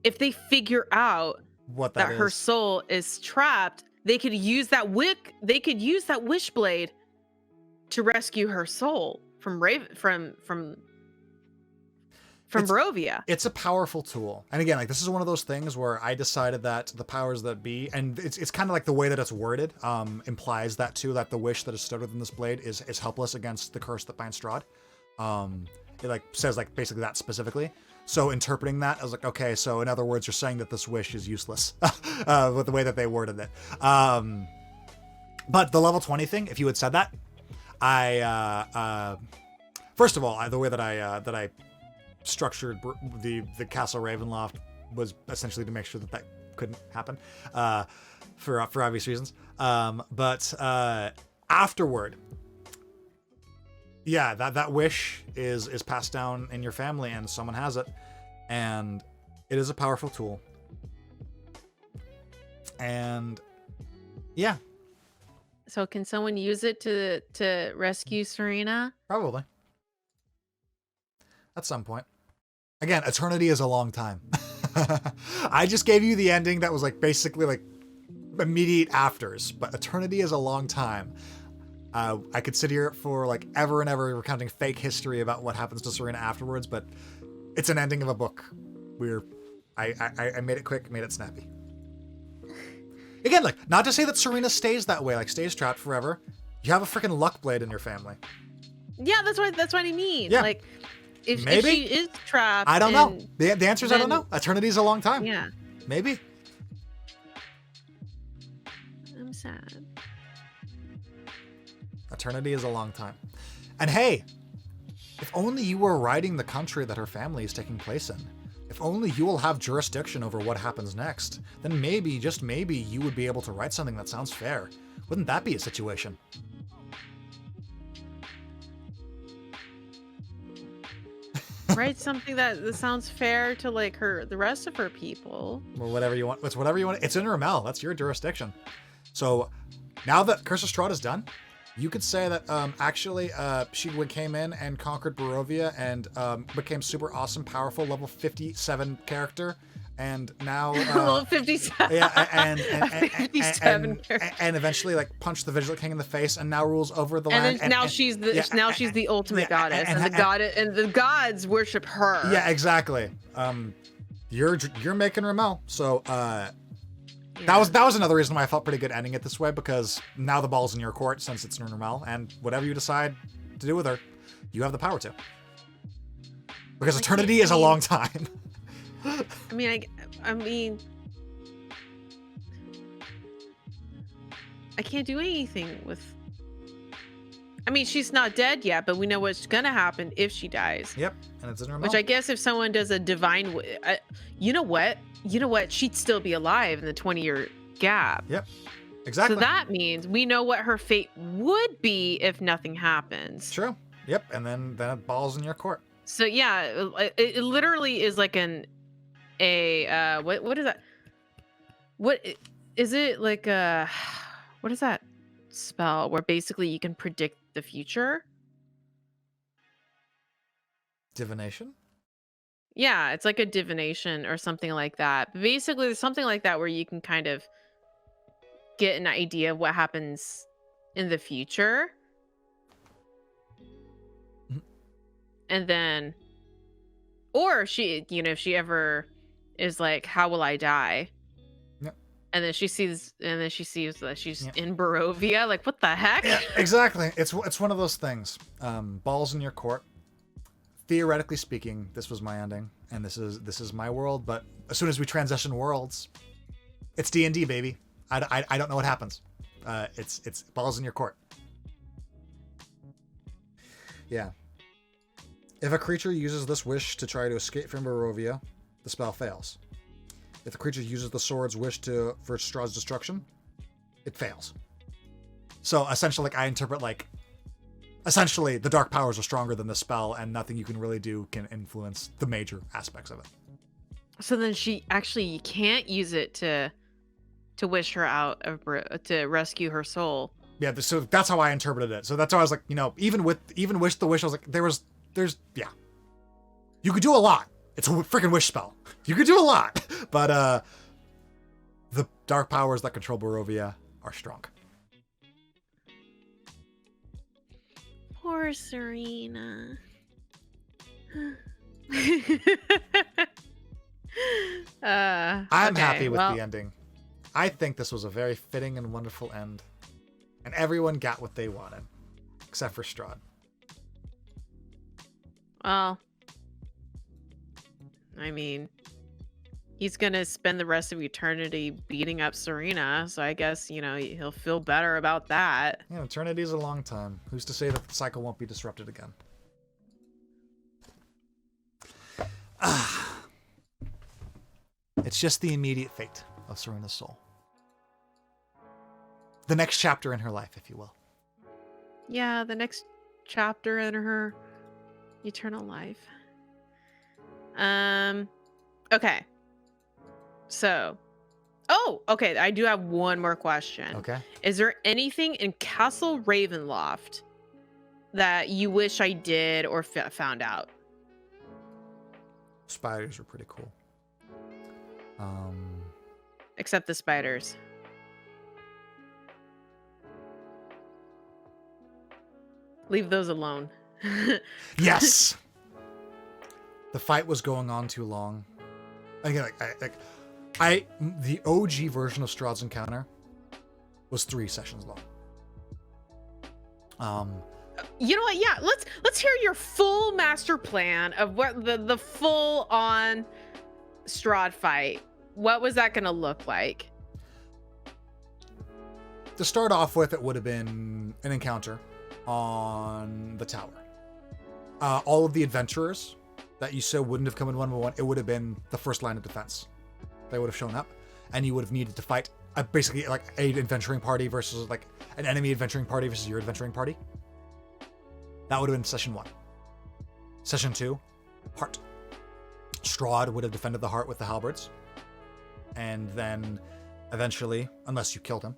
if they figure out what that that her is. soul is trapped, they could use that wish blade to rescue her soul from Barovia. It's a powerful tool. And again, like this is one of those things where I decided that the powers that be, and it's kind of like the way that it's worded, implies that too, that the wish that is stored within this blade is helpless against the curse that binds Strahd. It like says like basically that specifically. So interpreting that, I was like, okay, so in other words, you're saying that this wish is useless with the way that they worded it. But the level 20 thing, if you had said that, first of all, the way that I structured the Castle Ravenloft was essentially to make sure that couldn't happen, for obvious reasons. But afterward, yeah, that wish is passed down in your family, and someone has it, and it is a powerful tool. And yeah. So can someone use it to rescue Sirina? Probably. At some point. Again, eternity is a long time. I just gave you the ending that was like basically like immediate afters, but eternity is a long time. I could sit here for like ever and ever recounting fake history about what happens to Sirina afterwards, but it's an ending of a book. I made it quick, made it snappy. Again, like, not to say that Sirina stays that way, like stays trapped forever. You have a freaking luck blade in your family. Yeah, that's what I mean. Yeah. Like, if Maybe. she is trapped, I don't know. The answer is I don't know. Eternity is a long time. Yeah. Maybe. I'm sad. Eternity is a long time. And hey, if only you were riding the country that her family is taking place in, if only you will have jurisdiction over what happens next, then maybe, just maybe, you would be able to write something that sounds fair. Wouldn't that be a situation? Write something that sounds fair to like the rest of her people. Well, whatever you want. It's whatever you want. It's in Ramel. That's your jurisdiction. So now that Curse of Strahd is done, you could say that actually she came in and conquered Barovia and became super awesome, powerful, level 57 character. And now level 57. Yeah, and 57 and eventually like punched the Vigilant King in the face and now rules over the land. And now she's the ultimate goddess, and the gods worship her. Yeah, exactly. You're making Ramel. So that was another reason why I felt pretty good ending it this way, because now the ball's in your court since it's in Ramel, and whatever you decide to do with her, you have the power to. Because eternity is a long time. I mean, I can't do anything with. I mean, she's not dead yet, but we know what's gonna happen if she dies. Yep, and it's in her mouth. Which I guess if someone does a divine, you know what, she'd still be alive in the 20-year gap. Yep, exactly. So that means we know what her fate would be if nothing happens. True. Yep, and then it balls in your court. So yeah, it literally is like what is that? What is it like what is that spell where basically you can predict the future? Divination? Yeah, it's like a divination or something like that. But basically, there's something like that where you can kind of get an idea of what happens in the future. Mm-hmm. And then, or if she ever is like, how will I die? Yep. And then she sees that she's in Barovia. Like, what the heck? Yeah, exactly. It's one of those things. Balls in your court. Theoretically speaking, this was my ending, and this is my world. But as soon as we transition worlds, it's D&D, baby. I don't know what happens. It's balls in your court. Yeah. If a creature uses this wish to try to escape from Barovia, the spell fails. If the creature uses the sword's wish for Strahd's destruction, it fails. So essentially, like, I interpret like, essentially the dark powers are stronger than the spell, and nothing you can really do can influence the major aspects of it. So then you can't use it to wish her out of to rescue her soul. Yeah, so that's how I interpreted it. So that's how I was like, even wish the wish, I was like, there's yeah, you could do a lot. It's a freaking wish spell. You could do a lot, but the dark powers that control Barovia are strong. Poor Serina. I'm happy with the ending. I think this was a very fitting and wonderful end. And everyone got what they wanted. Except for Strahd. Well, I mean, he's going to spend the rest of eternity beating up Sirina, so I guess, you know, he'll feel better about that. Yeah, eternity's a long time. Who's to say that the cycle won't be disrupted again? It's just the immediate fate of Serina's soul. The next chapter in her life, if you will. Yeah, the next chapter in her eternal life. Okay. So, okay, I do have one more question. Okay. Is there anything in Castle Ravenloft that you wish I did or found out? Spiders are pretty cool. Except the spiders. Leave those alone. Yes! The fight was going on too long. The OG version of Strahd's encounter was 3 sessions long. You know what? Yeah, let's hear your full master plan of what the full on Strahd fight. What was that going to look like? To start off with, it would have been an encounter on the tower. All of the adventurers that you said wouldn't have come in 1v1. It would have been the first line of defense. They would have shown up, and you would have needed to fight basically like an adventuring party versus like an enemy adventuring party versus your adventuring party. That would have been session 1. Session 2, heart. Strahd would have defended the heart with the halberds, and then eventually, unless you killed him,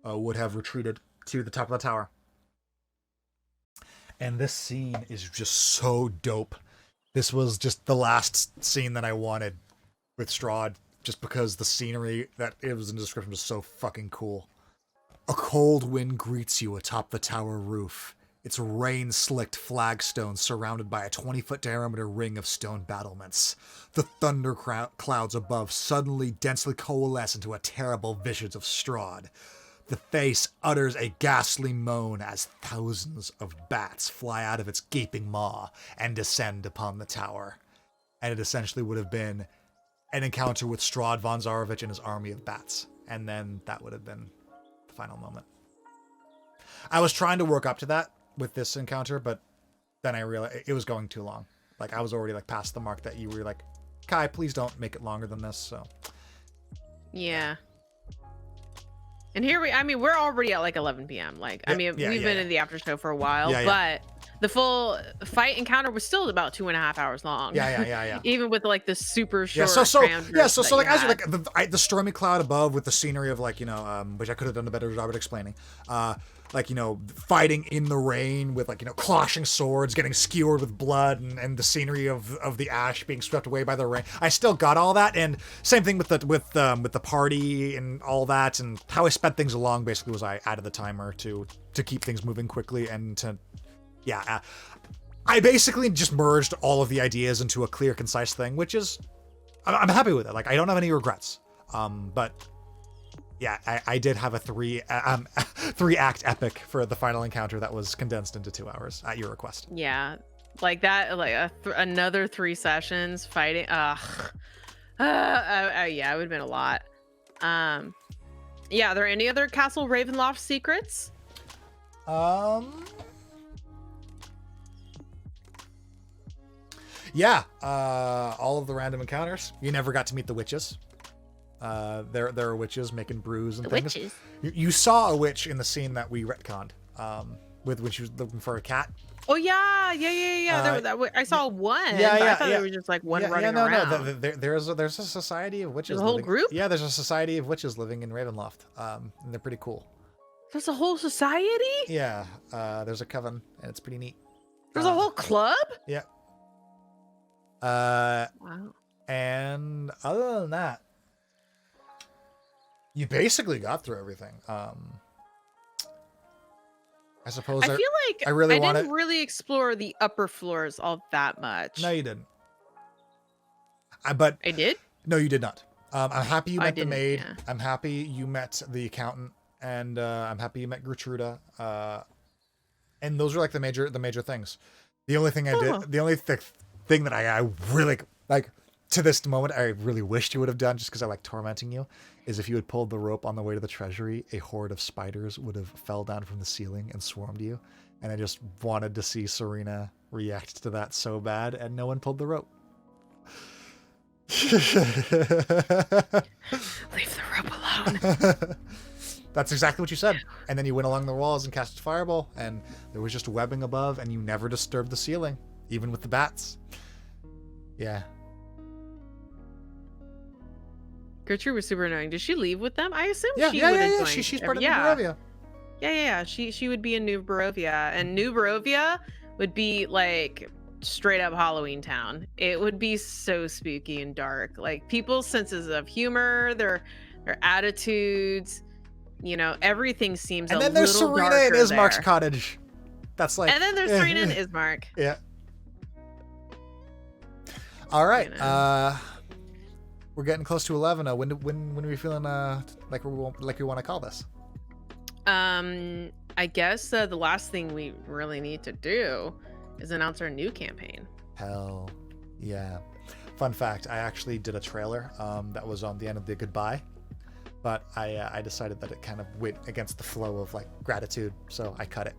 would have retreated to the top of the tower. And this scene is just so dope. This was just the last scene that I wanted with Strahd, just because the scenery that it was in the description was so fucking cool. A cold wind greets you atop the tower roof. Its rain-slicked flagstones surrounded by a 20-foot diameter ring of stone battlements. The thunder clouds above suddenly densely coalesce into a terrible visage of Strahd. The face utters a ghastly moan as thousands of bats fly out of its gaping maw and descend upon the tower. And it essentially would have been an encounter with Strahd von Zarovich and his army of bats. And then that would have been the final moment. I was trying to work up to that with this encounter, but then I realized it was going too long. Like, I was already like past the mark that you were like, Kai, please don't make it longer than this. So yeah. And here we're already at like 11 p.m. Like, yeah, we've been in the after show for a while, but the full fight encounter was still about 2.5 hours long. Yeah. Even with like the super short. So like as you like the stormy cloud above with the scenery of like, you know, which I could have done a better job at explaining. Like, you know, fighting in the rain with like, you know, clashing swords, getting skewered with blood, and the scenery of the ash being swept away by the rain. I still got all that, and same thing with the party and all that, and how I sped things along basically was I added the timer to keep things moving quickly and to I basically just merged all of the ideas into a clear, concise thing, which is I'm happy with it. Like, I don't have any regrets. But yeah, I did have a 3-act epic for the final encounter that was condensed into 2 hours at your request. Yeah, like that, like another 3 sessions fighting. Yeah, it would have been a lot. Yeah, are there any other Castle Ravenloft secrets? Yeah, all of the random encounters. You never got to meet the witches. There are witches making brews and things. Witches. You saw a witch in the scene that we retconned, with when she was looking for a cat. Oh yeah. I saw one. I thought there was just like one running around. No. There's a society of witches. There's a whole group. Yeah, there's a society of witches living in Ravenloft. And they're pretty cool. There's a whole society. Yeah, there's a coven, and it's pretty neat. There's a whole club. Yeah. Wow. And other than that, you basically got through everything. I suppose I feel like I really want didn't it. really explore the upper floors all that much. No, you didn't. But I did? no, you did not. I'm happy you I met the didn't, maid. yeah. I'm happy you met the accountant, and I'm happy you met Gertruda. And those are like the major things. The only thing I Oh. did, the only thing that I really like to this moment, I really wished you would have done, just because I like tormenting you, is if you had pulled the rope on the way to the treasury, a horde of spiders would have fell down from the ceiling and swarmed you. And I just wanted to see Sirina react to that so bad, and no one pulled the rope. Leave the rope alone. That's exactly what you said. And then you went along the walls and cast a fireball, and there was just webbing above, and you never disturbed the ceiling, even with the bats. Yeah. Gertrude was super annoying. Did she leave with them? I assume she would have joined. She's part of yeah. Barovia. Yeah. She would be in New Barovia, and New Barovia would be like straight up Halloween town. It would be so spooky and dark. Like people's senses of humor, their attitudes, everything seems. And a then there's little Serina in darker Ismark's there. cottage. That's like. And then there's Serina and Ismark. Yeah. All right. We're getting close to 11. When are we feeling like we want to call this? I guess the last thing we really need to do is announce our new campaign. Hell yeah. Fun fact, I actually did a trailer that was on the end of the goodbye, but I decided that it kind of went against the flow of like gratitude, so I cut it.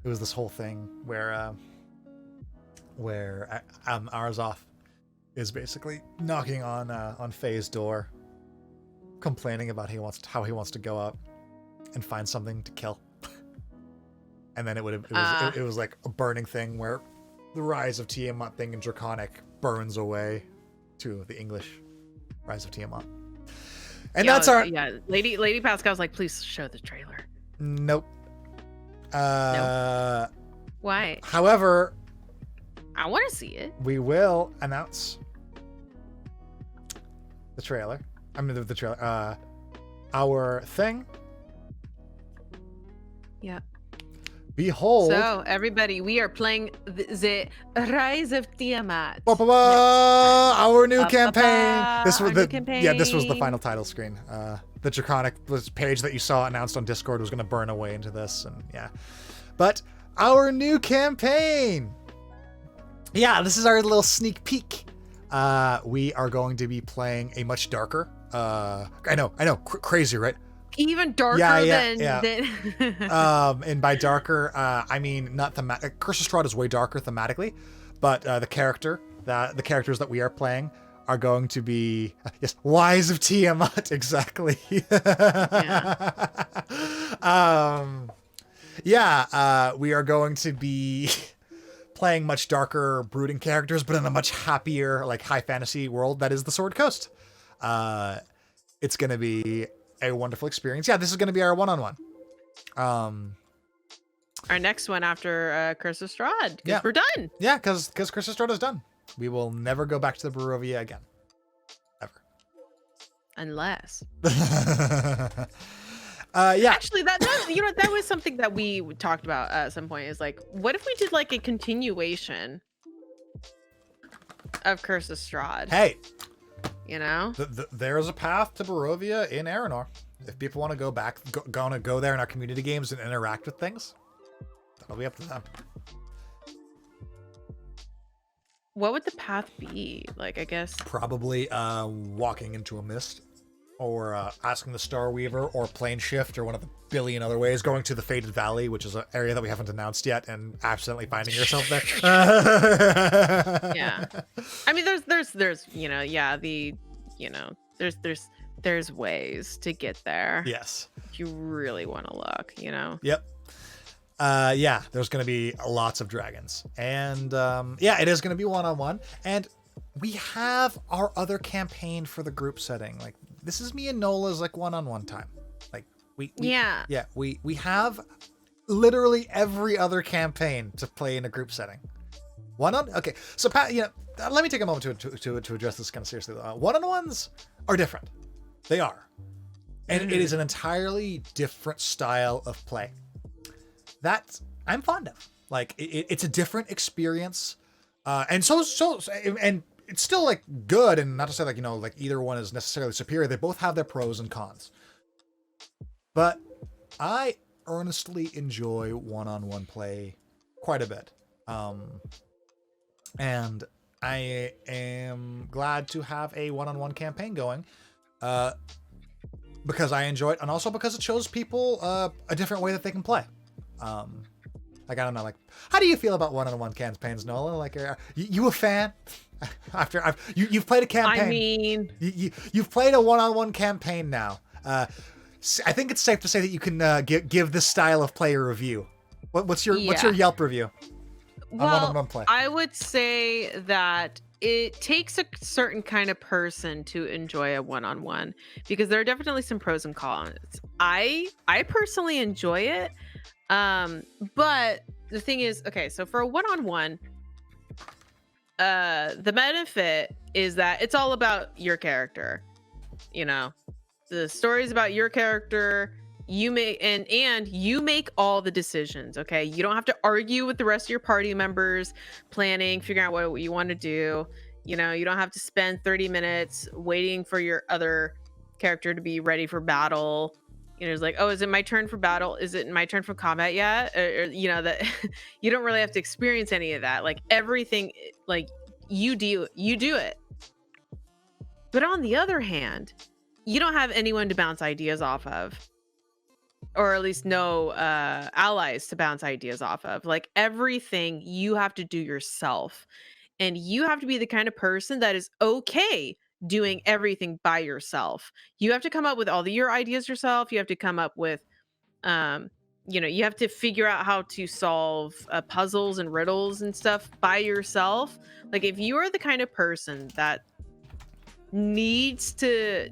It was this whole thing where Arzov is basically knocking on Faye's door, complaining about how he wants to go up and find something to kill. And then it was like a burning thing where the Rise of Tiamat thing in Draconic burns away to the English Rise of Tiamat. And that's our Lady Pascal's like, please show the trailer. Nope. Nope. Why? However, I want to see it. We will announce the trailer. I mean the trailer. Our thing. Yeah. Behold. So everybody, we are playing the Rise of Tiamat. Our new campaign. This was new campaign. Yeah, this was the final title screen. The Draconic page that you saw announced on Discord was going to burn away into this, and yeah. But our new campaign. Yeah, this is our little sneak peek. We are going to be playing a much darker. I know, crazy, right? Even darker than. And by darker, I mean not thematic. Curse of Strahd is way darker thematically, but the characters that we are playing are going to be Wise of Tiamat, exactly. We are going to be playing much darker, brooding characters, but in a much happier, like high fantasy world that is the Sword Coast. It's going to be a wonderful experience. Yeah, this is going to be our one-on-one. Our next one after Curse of Strahd, because we're done. Yeah, because Curse of Strahd is done. We will never go back to the Barovia again. Ever. Unless. Yeah. Actually, that was something that we talked about at some point. Is like, what if we did like a continuation of Curse of Strahd? Hey. There is a path to Barovia in Aerenor. If people want to go back, go there in our community games and interact with things, that'll be up to them. What would the path be? Like, I guess probably walking into a mist, or asking the Star Weaver, or plane shift, or one of the billion other ways. Going to the Faded Valley, which is an area that we haven't announced yet, and accidentally finding yourself there. Yeah, I mean, there's ways to get there. Yes, if you really want to look, Yep. There's going to be lots of dragons, and it is going to be one-on-one, and we have our other campaign for the group setting. Like, this is me and Nola's like one-on-one time. Like we have literally every other campaign to play in a group setting. Okay, so Pat, let me take a moment to address this kind of seriously. One-on-ones are different. They are. And it is an entirely different style of play that I'm fond of. Like, it's a different experience. And and it's still, like, good, and not to say, like, like, either one is necessarily superior. They both have their pros and cons. But I earnestly enjoy one-on-one play quite a bit. And I am glad to have a one-on-one campaign going, because I enjoy it, and also because it shows people a different way that they can play. Like, I don't know, like, how do you feel about one-on-one campaigns, Nola? Like, are you a fan? After you've played a campaign. I mean, you've played a one-on-one campaign now. I think it's safe to say that you can give this style of play a review. What's your Yelp review? Well, I would say that it takes a certain kind of person to enjoy a one-on-one, because there are definitely some pros and cons. I personally enjoy it, but the thing is, okay, so for a one-on-one, the benefit is that it's all about your character. The story's about your character. You make and you make all the decisions. Okay, you don't have to argue with the rest of your party members, figuring out what you want to do. You don't have to spend 30 minutes waiting for your other character to be ready for battle. It's like, oh, is it my turn for battle? Is it my turn for combat yet? Or that you don't really have to experience any of that. Like, everything, like, you do it. But on the other hand, you don't have anyone to bounce ideas off of, or at least no allies to bounce ideas off of. Like, everything you have to do yourself, and you have to be the kind of person that is okay doing everything by yourself. You have to come up with all your ideas yourself. You have to come up with you have to figure out how to solve puzzles and riddles and stuff by yourself. Like, if you are the kind of person that needs to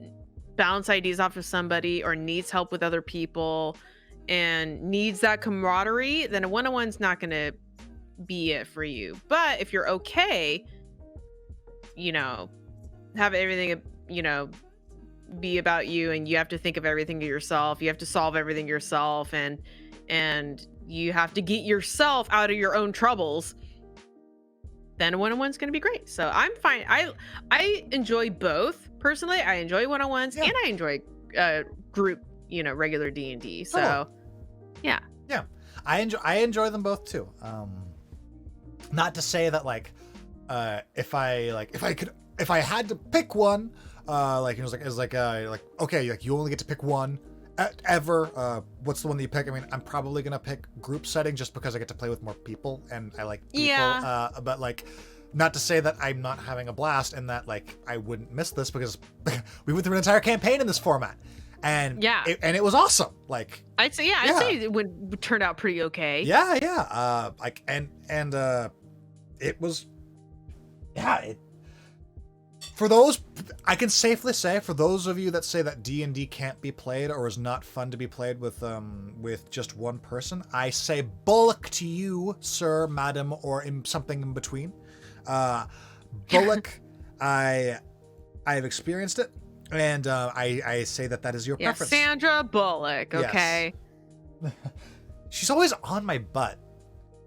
bounce ideas off of somebody, or needs help with other people, and needs that camaraderie, then a one-on-one's not going to be it for you. But if you're okay, have everything, be about you, and you have to think of everything yourself, you have to solve everything yourself, and you have to get yourself out of your own troubles, then a one-on-one's going to be great. So I'm fine. I enjoy both. Personally, I enjoy one-on-ones, and I enjoy group, regular D&D. So, yeah. I enjoy them both too. Not to say that, like, if I had to pick one, okay, like, you only get to pick one ever. What's the one that you pick? I mean, I'm probably gonna pick group setting just because I get to play with more people, and I like people. Yeah. But, like, not to say that I'm not having a blast, and that, like, I wouldn't miss this, because we went through an entire campaign in this format, and it was awesome. Like, I'd say it turned out pretty okay. Yeah. It was, for those, I can safely say, for those of you that say that D&D can't be played, or is not fun to be played with just one person, I say bullock to you, sir, madam, or something in between. Bullock, I've experienced it, and I say that is your preference. Sandra Bullock, okay. Yes. She's always on my butt.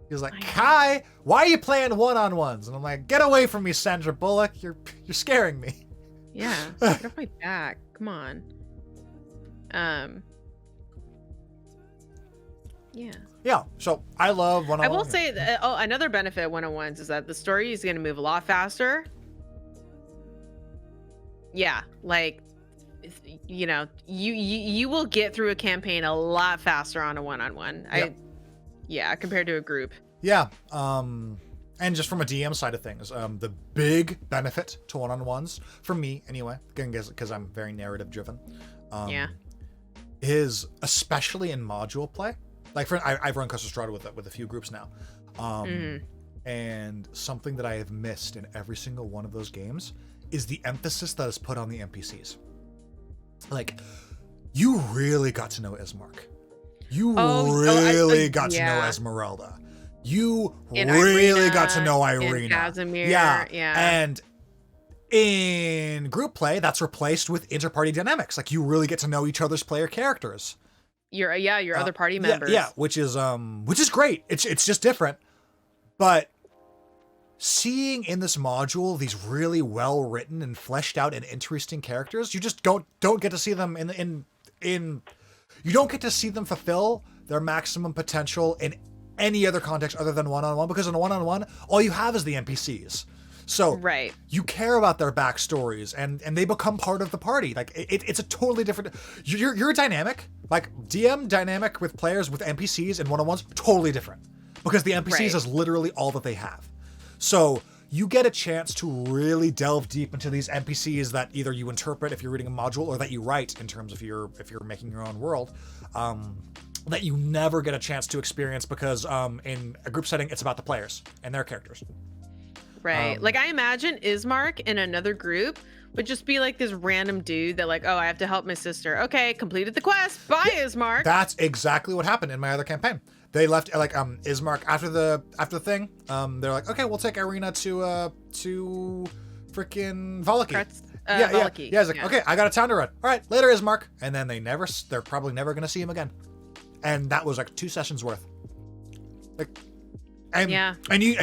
He was like, Kai, why are you playing one-on-ones? And I'm like, get away from me, Sandra Bullock. You're scaring me. Yeah, get off my back. Come on. Yeah, so I love one-on-one. I will say that, another benefit of one-on-ones is that the story is going to move a lot faster. Yeah, like, you will get through a campaign a lot faster on a one-on-one. Yep. Compared to a group. Yeah, and just from a DM side of things, the big benefit to one-on-ones, for me anyway, because I'm very narrative driven, is especially in module play. Like, I've run Curse of Strahd with a few groups now, and something that I have missed in every single one of those games is the emphasis that is put on the NPCs. Like, you really got to know Ismark. You really got to know Esmeralda. you In really Ireena, got to know in Ireena. Kazimir, Yeah. yeah. And in group play, that's replaced with inter-party dynamics. Like you really get to know each other's player characters. Your other party members. Yeah, which is great. It's just different. But seeing in this module these really well written and fleshed out and interesting characters, you just don't get to see them in you don't get to see them fulfill their maximum potential in any other context other than one-on-one, because in a one-on-one, all you have is the NPCs. So right. you care about their backstories and they become part of the party. Like it's a totally different, your dynamic, like DM dynamic with players with NPCs and one-on-ones, totally different, because the NPCs is literally all that they have. So you get a chance to really delve deep into these NPCs that either you interpret if you're reading a module or that you write in terms of if you're making your own world, that you never get a chance to experience because in a group setting, it's about the players and their characters. Right. Like I imagine Ismark in another group would just be like this random dude that like, oh, I have to help my sister. Okay, completed the quest. Bye, Ismark. That's exactly what happened in my other campaign. They left like Ismark after the thing. They're like, okay, we'll take Ireena to freaking Valaki. Valaki. Yeah. He's like, okay, I got a town to run. All right, later, Ismark. And then they're probably never gonna see him again. And that was like 2 sessions worth. Like, and you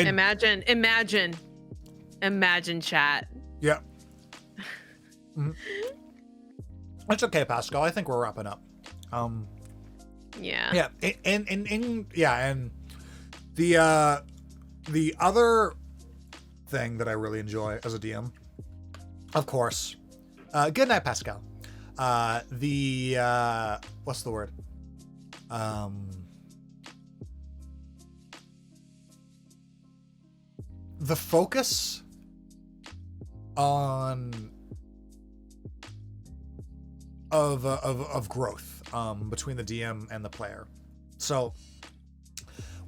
imagine chat. Yeah. Mm-hmm. It's okay, Pascal. I think we're wrapping up. Yeah. Yeah. And the other thing that I really enjoy as a DM, of course, good night, Pascal. What's the word? The focus on of growth between the DM and the player. So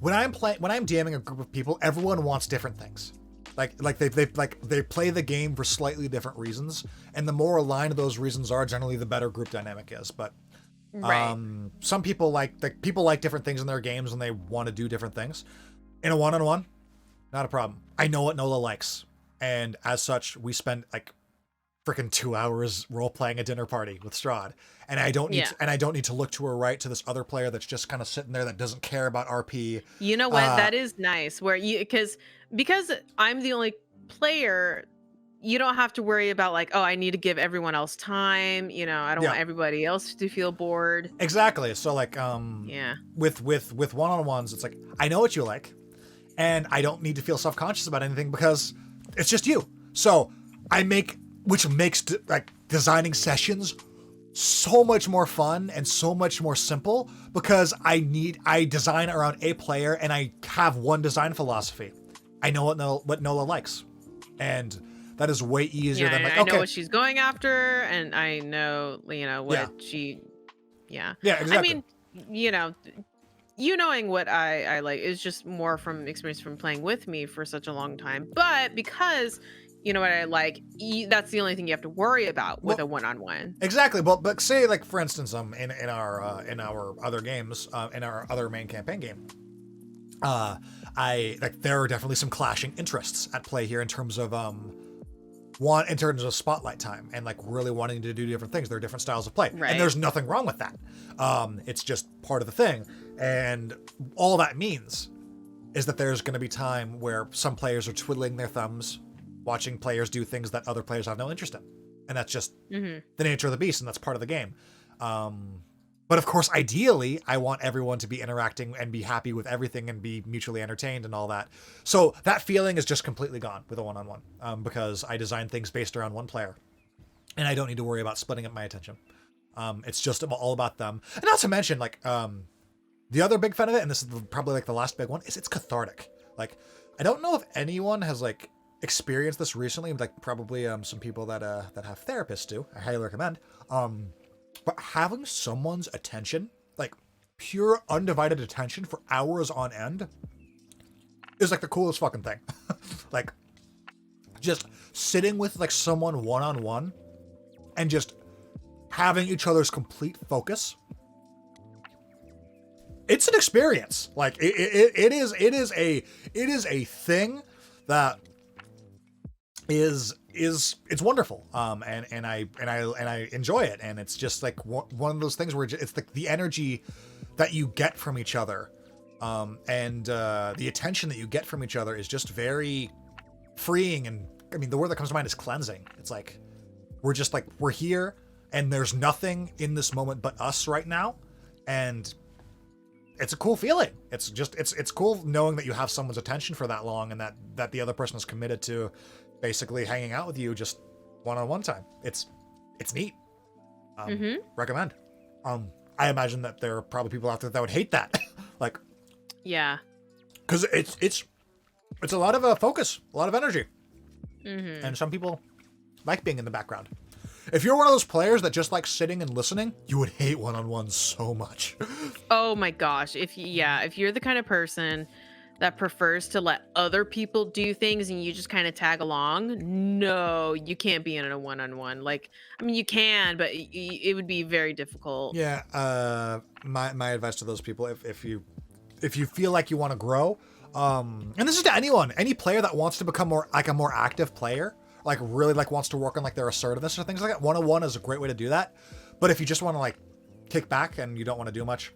when I'm DMing a group of people, everyone wants different things. Like they play the game for slightly different reasons, and the more aligned those reasons are, generally the better group dynamic is. But some people like different things in their games and they want to do different things. In a one-on-one, not a problem. I know what Nola likes, and as such, we spend like freaking 2 hours role playing a dinner party with Strahd, and I don't need to look to her right to this other player that's just kind of sitting there that doesn't care about RP. You know what? That is nice. Where because I'm the only player, you don't have to worry about like, oh, I need to give everyone else time. You know, I don't want everybody else to feel bored. Exactly. So like, with one-on-ones, it's like I know what you like, and I don't need to feel self-conscious about anything because it's just you. So which makes like designing sessions so much more fun and so much more simple because I design around a player and I have one design philosophy. I know what Nola likes, and that is way easier than like, I know what she's going after, and I know what she. Yeah. Yeah. Exactly. I mean, you knowing what I like is just more from experience from playing with me for such a long time, but because you know what I like, that's the only thing you have to worry about with a one-on-one. Exactly. But say like for instance, in our other games, in our other main campaign game, there are definitely some clashing interests at play here in terms of in terms of spotlight time and like really wanting to do different things. There are different styles of play, and there's nothing wrong with that. It's just part of the thing, and all that means is that there's going to be time where some players are twiddling their thumbs, watching players do things that other players have no interest in, and that's just the nature of the beast, and that's part of the game. But of course, ideally, I want everyone to be interacting and be happy with everything and be mutually entertained and all that. So that feeling is just completely gone with a one-on-one, because I design things based around one player, and I don't need to worry about splitting up my attention. It's just all about them. And not to mention, like, the other big fan of it, and this is probably like the last big one, is it's cathartic. Like, I don't know if anyone has like experienced this recently, like probably some people that have therapists do. I highly recommend. But having someone's attention, like pure undivided attention for hours on end, is like the coolest fucking thing. Like just sitting with like someone one-on-one and just having each other's complete focus it's an experience. Like it is a thing that is it's wonderful. And I enjoy it. And it's just like one of those things where it's like the energy that you get from each other, and the attention that you get from each other is just very freeing. And I mean, the word that comes to mind is cleansing. It's like we're here, and there's nothing in this moment but us right now, and it's a cool feeling. It's just it's cool knowing that you have someone's attention for that long, and that the other person is committed to basically hanging out with you just one-on-one time. It's neat. Recommend. I imagine that there are probably people out there that would hate that. Like, yeah, because it's a lot of focus, a lot of energy, and some people like being in the background. If you're one of those players that just likes sitting and listening, you would hate one-on-one so much. Oh my gosh. If you're the kind of person that prefers to let other people do things and you just kind of tag along, no, you can't be in a one-on-one. Like, I mean, you can, but it would be very difficult. Yeah. My advice to those people, if you feel like you want to grow, and this is to anyone, any player that wants to become more active player, like really like wants to work on like their assertiveness or things like that, one-on-one is a great way to do that. But if you just want to like kick back and you don't want to do much,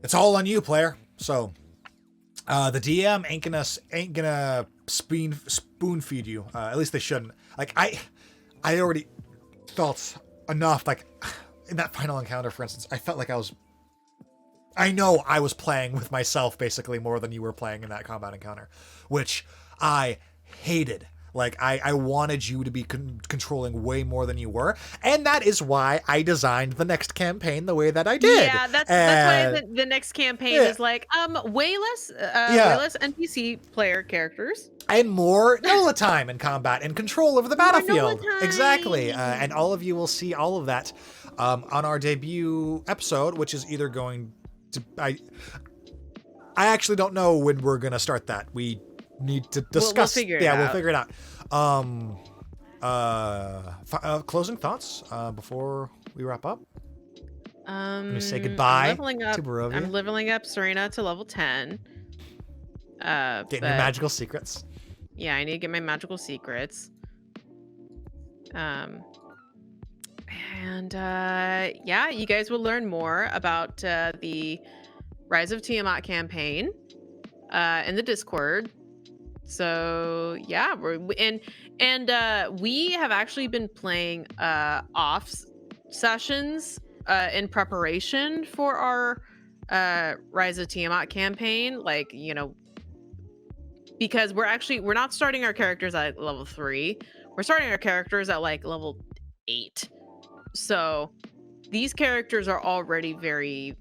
it's all on you, player. So the DM ain't gonna spoon feed you. At least they shouldn't. Like I already felt enough. Like in that final encounter, for instance, I felt like I know I was playing with myself basically more than you were playing in that combat encounter, which I hated. Like, I wanted you to be controlling way more than you were. And that is why I designed the next campaign the way that I did. Yeah, that's why the next campaign is like, way less NPC player characters. And more Nola time in combat and control over the battlefield. Exactly. And all of you will see all of that on our debut episode, which is either going to... I actually don't know when we're going to start that. We need to discuss. We'll figure it out. We'll figure it out. Closing thoughts before we wrap up. Let me say goodbye to Barovia. I'm leveling up Serina to level 10. Getting your magical secrets. Yeah, I need to get my magical secrets. And yeah, you guys will learn more about the Rise of Tiamat campaign in the Discord. So yeah, we have actually been playing off sessions in preparation for our Rise of Tiamat campaign. Like, you know, because we're not starting our characters at level 3. We're starting our characters at like level 8. So these characters are already very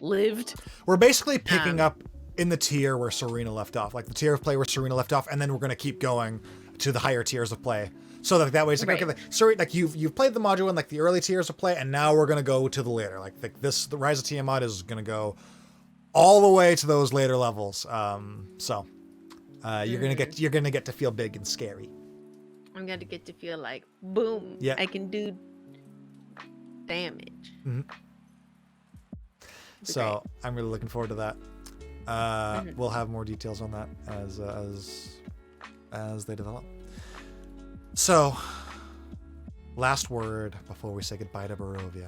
lived. We're basically picking up in the tier where Sirina left off, like the tier of play where Sirina left off, and then we're going to keep going to the higher tiers of play. So that way it's like, okay, sorry, like you've played the module in like the early tiers of play, and now we're going to go to the later. Like the Rise of Tiamat is going to go all the way to those later levels. So you're going to get to feel big and scary. I'm going to get to feel like, boom, yeah, I can do damage. So I'm really looking forward to that. We'll have more details on that as they develop. So, last word before we say goodbye to Barovia.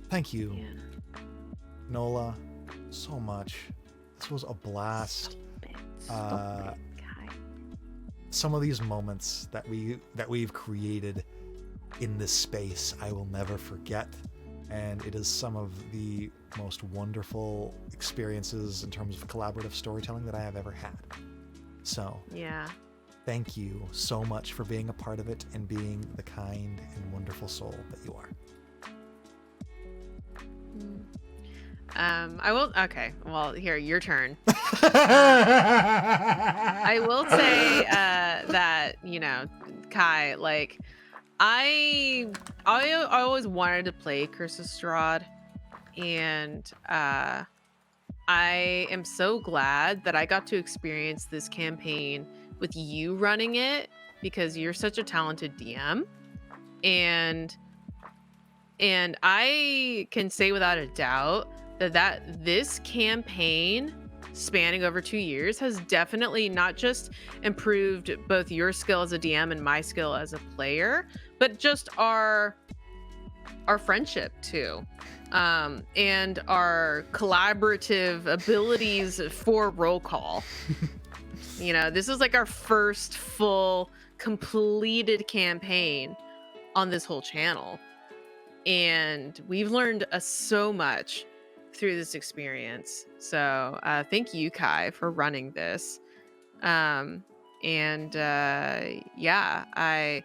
Thank you, Nola, so much. This was a blast. Stop it, Kai. Some of these moments that we've created in this space, I will never forget. And it is some of the most wonderful experiences in terms of collaborative storytelling that I have ever had. So, yeah, thank you so much for being a part of it and being the kind and wonderful soul that you are. I will. Okay, well, here, your turn. I will say that, you know, Kai, like, I always wanted to play Curse of Strahd, and I am so glad that I got to experience this campaign with you running it, because you're such a talented DM, and And I can say without a doubt that this campaign spanning over 2 years has definitely not just improved both your skill as a DM and my skill as a player, but just our friendship too. And our collaborative abilities for roll call. This is like our first full completed campaign on this whole channel. And we've learned so much through this experience. So thank you, Kai, for running this. Yeah, I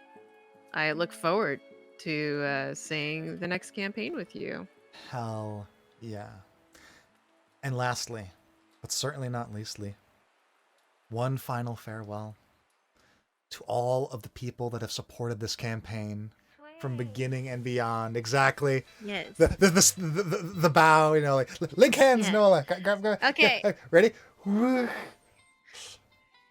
look forward to seeing the next campaign with you. Hell yeah. And lastly, but certainly not leastly, one final farewell to all of the people that have supported this campaign from beginning and beyond. Exactly. Yes. The bow, like link hands, Yes. Nola. Okay. Yeah. Ready?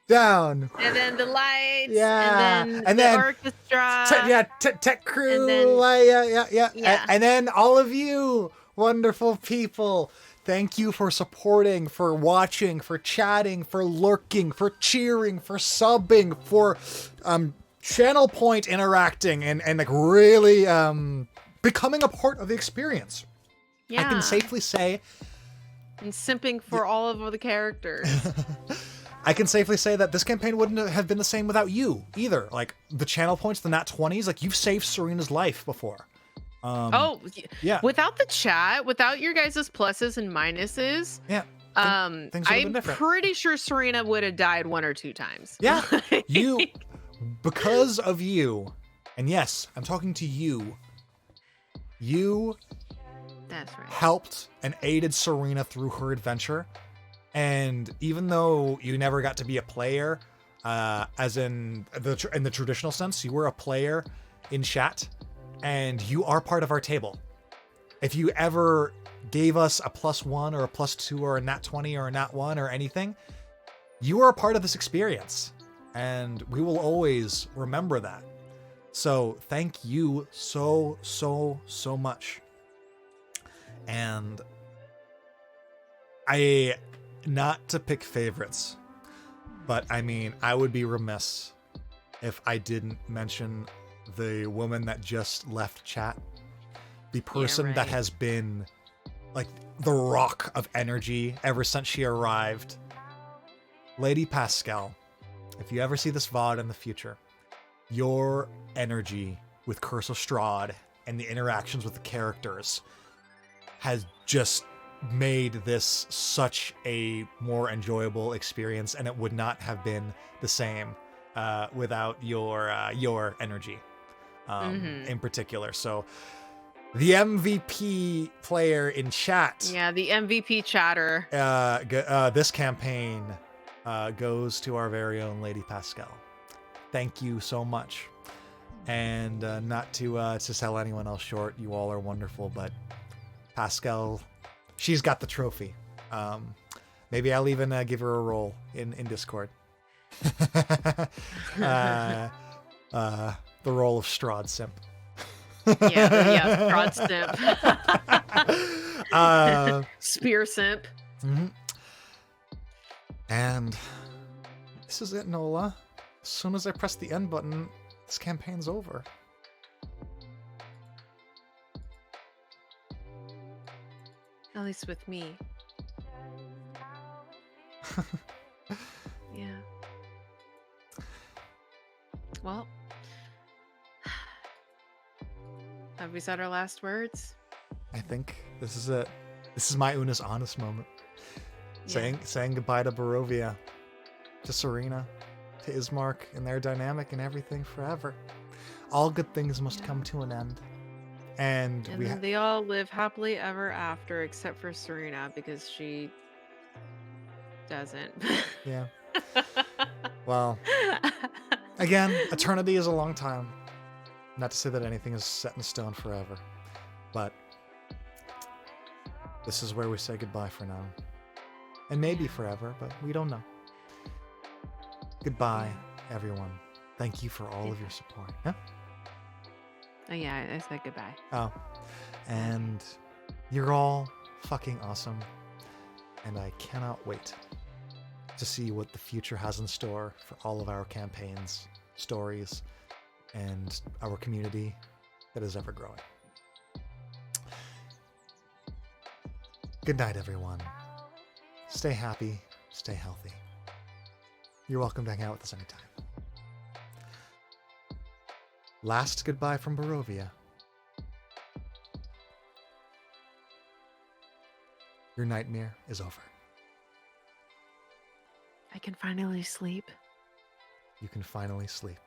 Down. And then the lights. Yeah. And then the orchestra. Tech crew. And then, yeah. And then all of you wonderful people. Thank you for supporting, for watching, for chatting, for lurking, for cheering, for subbing, for channel point interacting and like really becoming a part of the experience. Yeah. I can safely say, and simping for all of the characters. I can safely say that this campaign wouldn't have been the same without you either. Like the channel points, the nat 20s, like you've saved Serina's life before. Yeah. Without the chat, without your guys' pluses and minuses, yeah. I'm pretty sure Serina would have died 1 or 2 times. Yeah. Because of you, and yes, I'm talking to you. That's right. Helped and aided Serina through her adventure. And even though you never got to be a player, as in the traditional sense, you were a player in chat, and you are part of our table. If you ever gave us a +1 or a +2 or a nat 20 or a nat 1 or anything, you are a part of this experience, and we will always remember that. So thank you so much. And not to pick favorites, but I mean, I would be remiss if I didn't mention the woman that just left chat, the person that has been like the rock of energy ever since she arrived. Lady Pascal, if you ever see this VOD in the future, your energy with Curse of Strahd and the interactions with the characters has just made this such a more enjoyable experience, and it would not have been the same without your energy in particular. So the MVP player in chat, the MVP chatter, this campaign goes to our very own Lady Pascal. Thank you so much. And not to sell anyone else short, you all are wonderful, but Pascal, she's got the trophy. Maybe I'll even give her a role in Discord. The role of Strahd simp. Strahd simp. Spear simp. Mm-hmm. And this is it, Nola. As soon as I press the end button, this campaign's over. At least with me. Yeah. Well, have we said our last words? I think this is it. This is my Una's honest moment. Saying goodbye to Barovia, to Sirina, to Ismark and their dynamic and everything forever. All good things must come to an end. And they all live happily ever after, except for Sirina, because she doesn't. Yeah. Well, again, eternity is a long time. Not to say that anything is set in stone forever, but this is where we say goodbye for now. And maybe forever, but we don't know. Goodbye, everyone. Thank you for all of your support. Yeah? Oh, yeah, I said goodbye. Oh. And you're all fucking awesome. And I cannot wait to see what the future has in store for all of our campaigns, stories, and our community that is ever growing. Good night, everyone. Stay happy, stay healthy. You're welcome to hang out with us anytime. Last goodbye from Barovia. Your nightmare is over. I can finally sleep. You can finally sleep.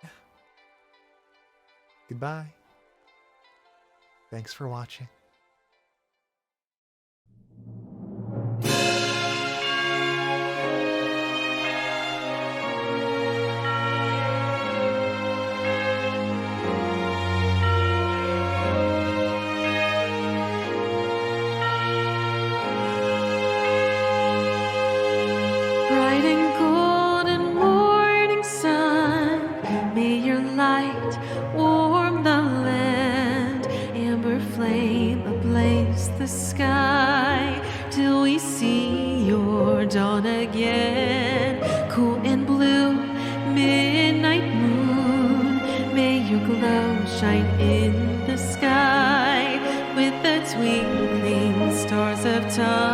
Yeah. Goodbye. Thanks for watching. Bright and golden morning sun, may your light warm the land. Amber flame ablaze the sky, till we see your dawn again. Cool and blue, midnight moon, may your glow shine in the sky with the twinkling stars of time.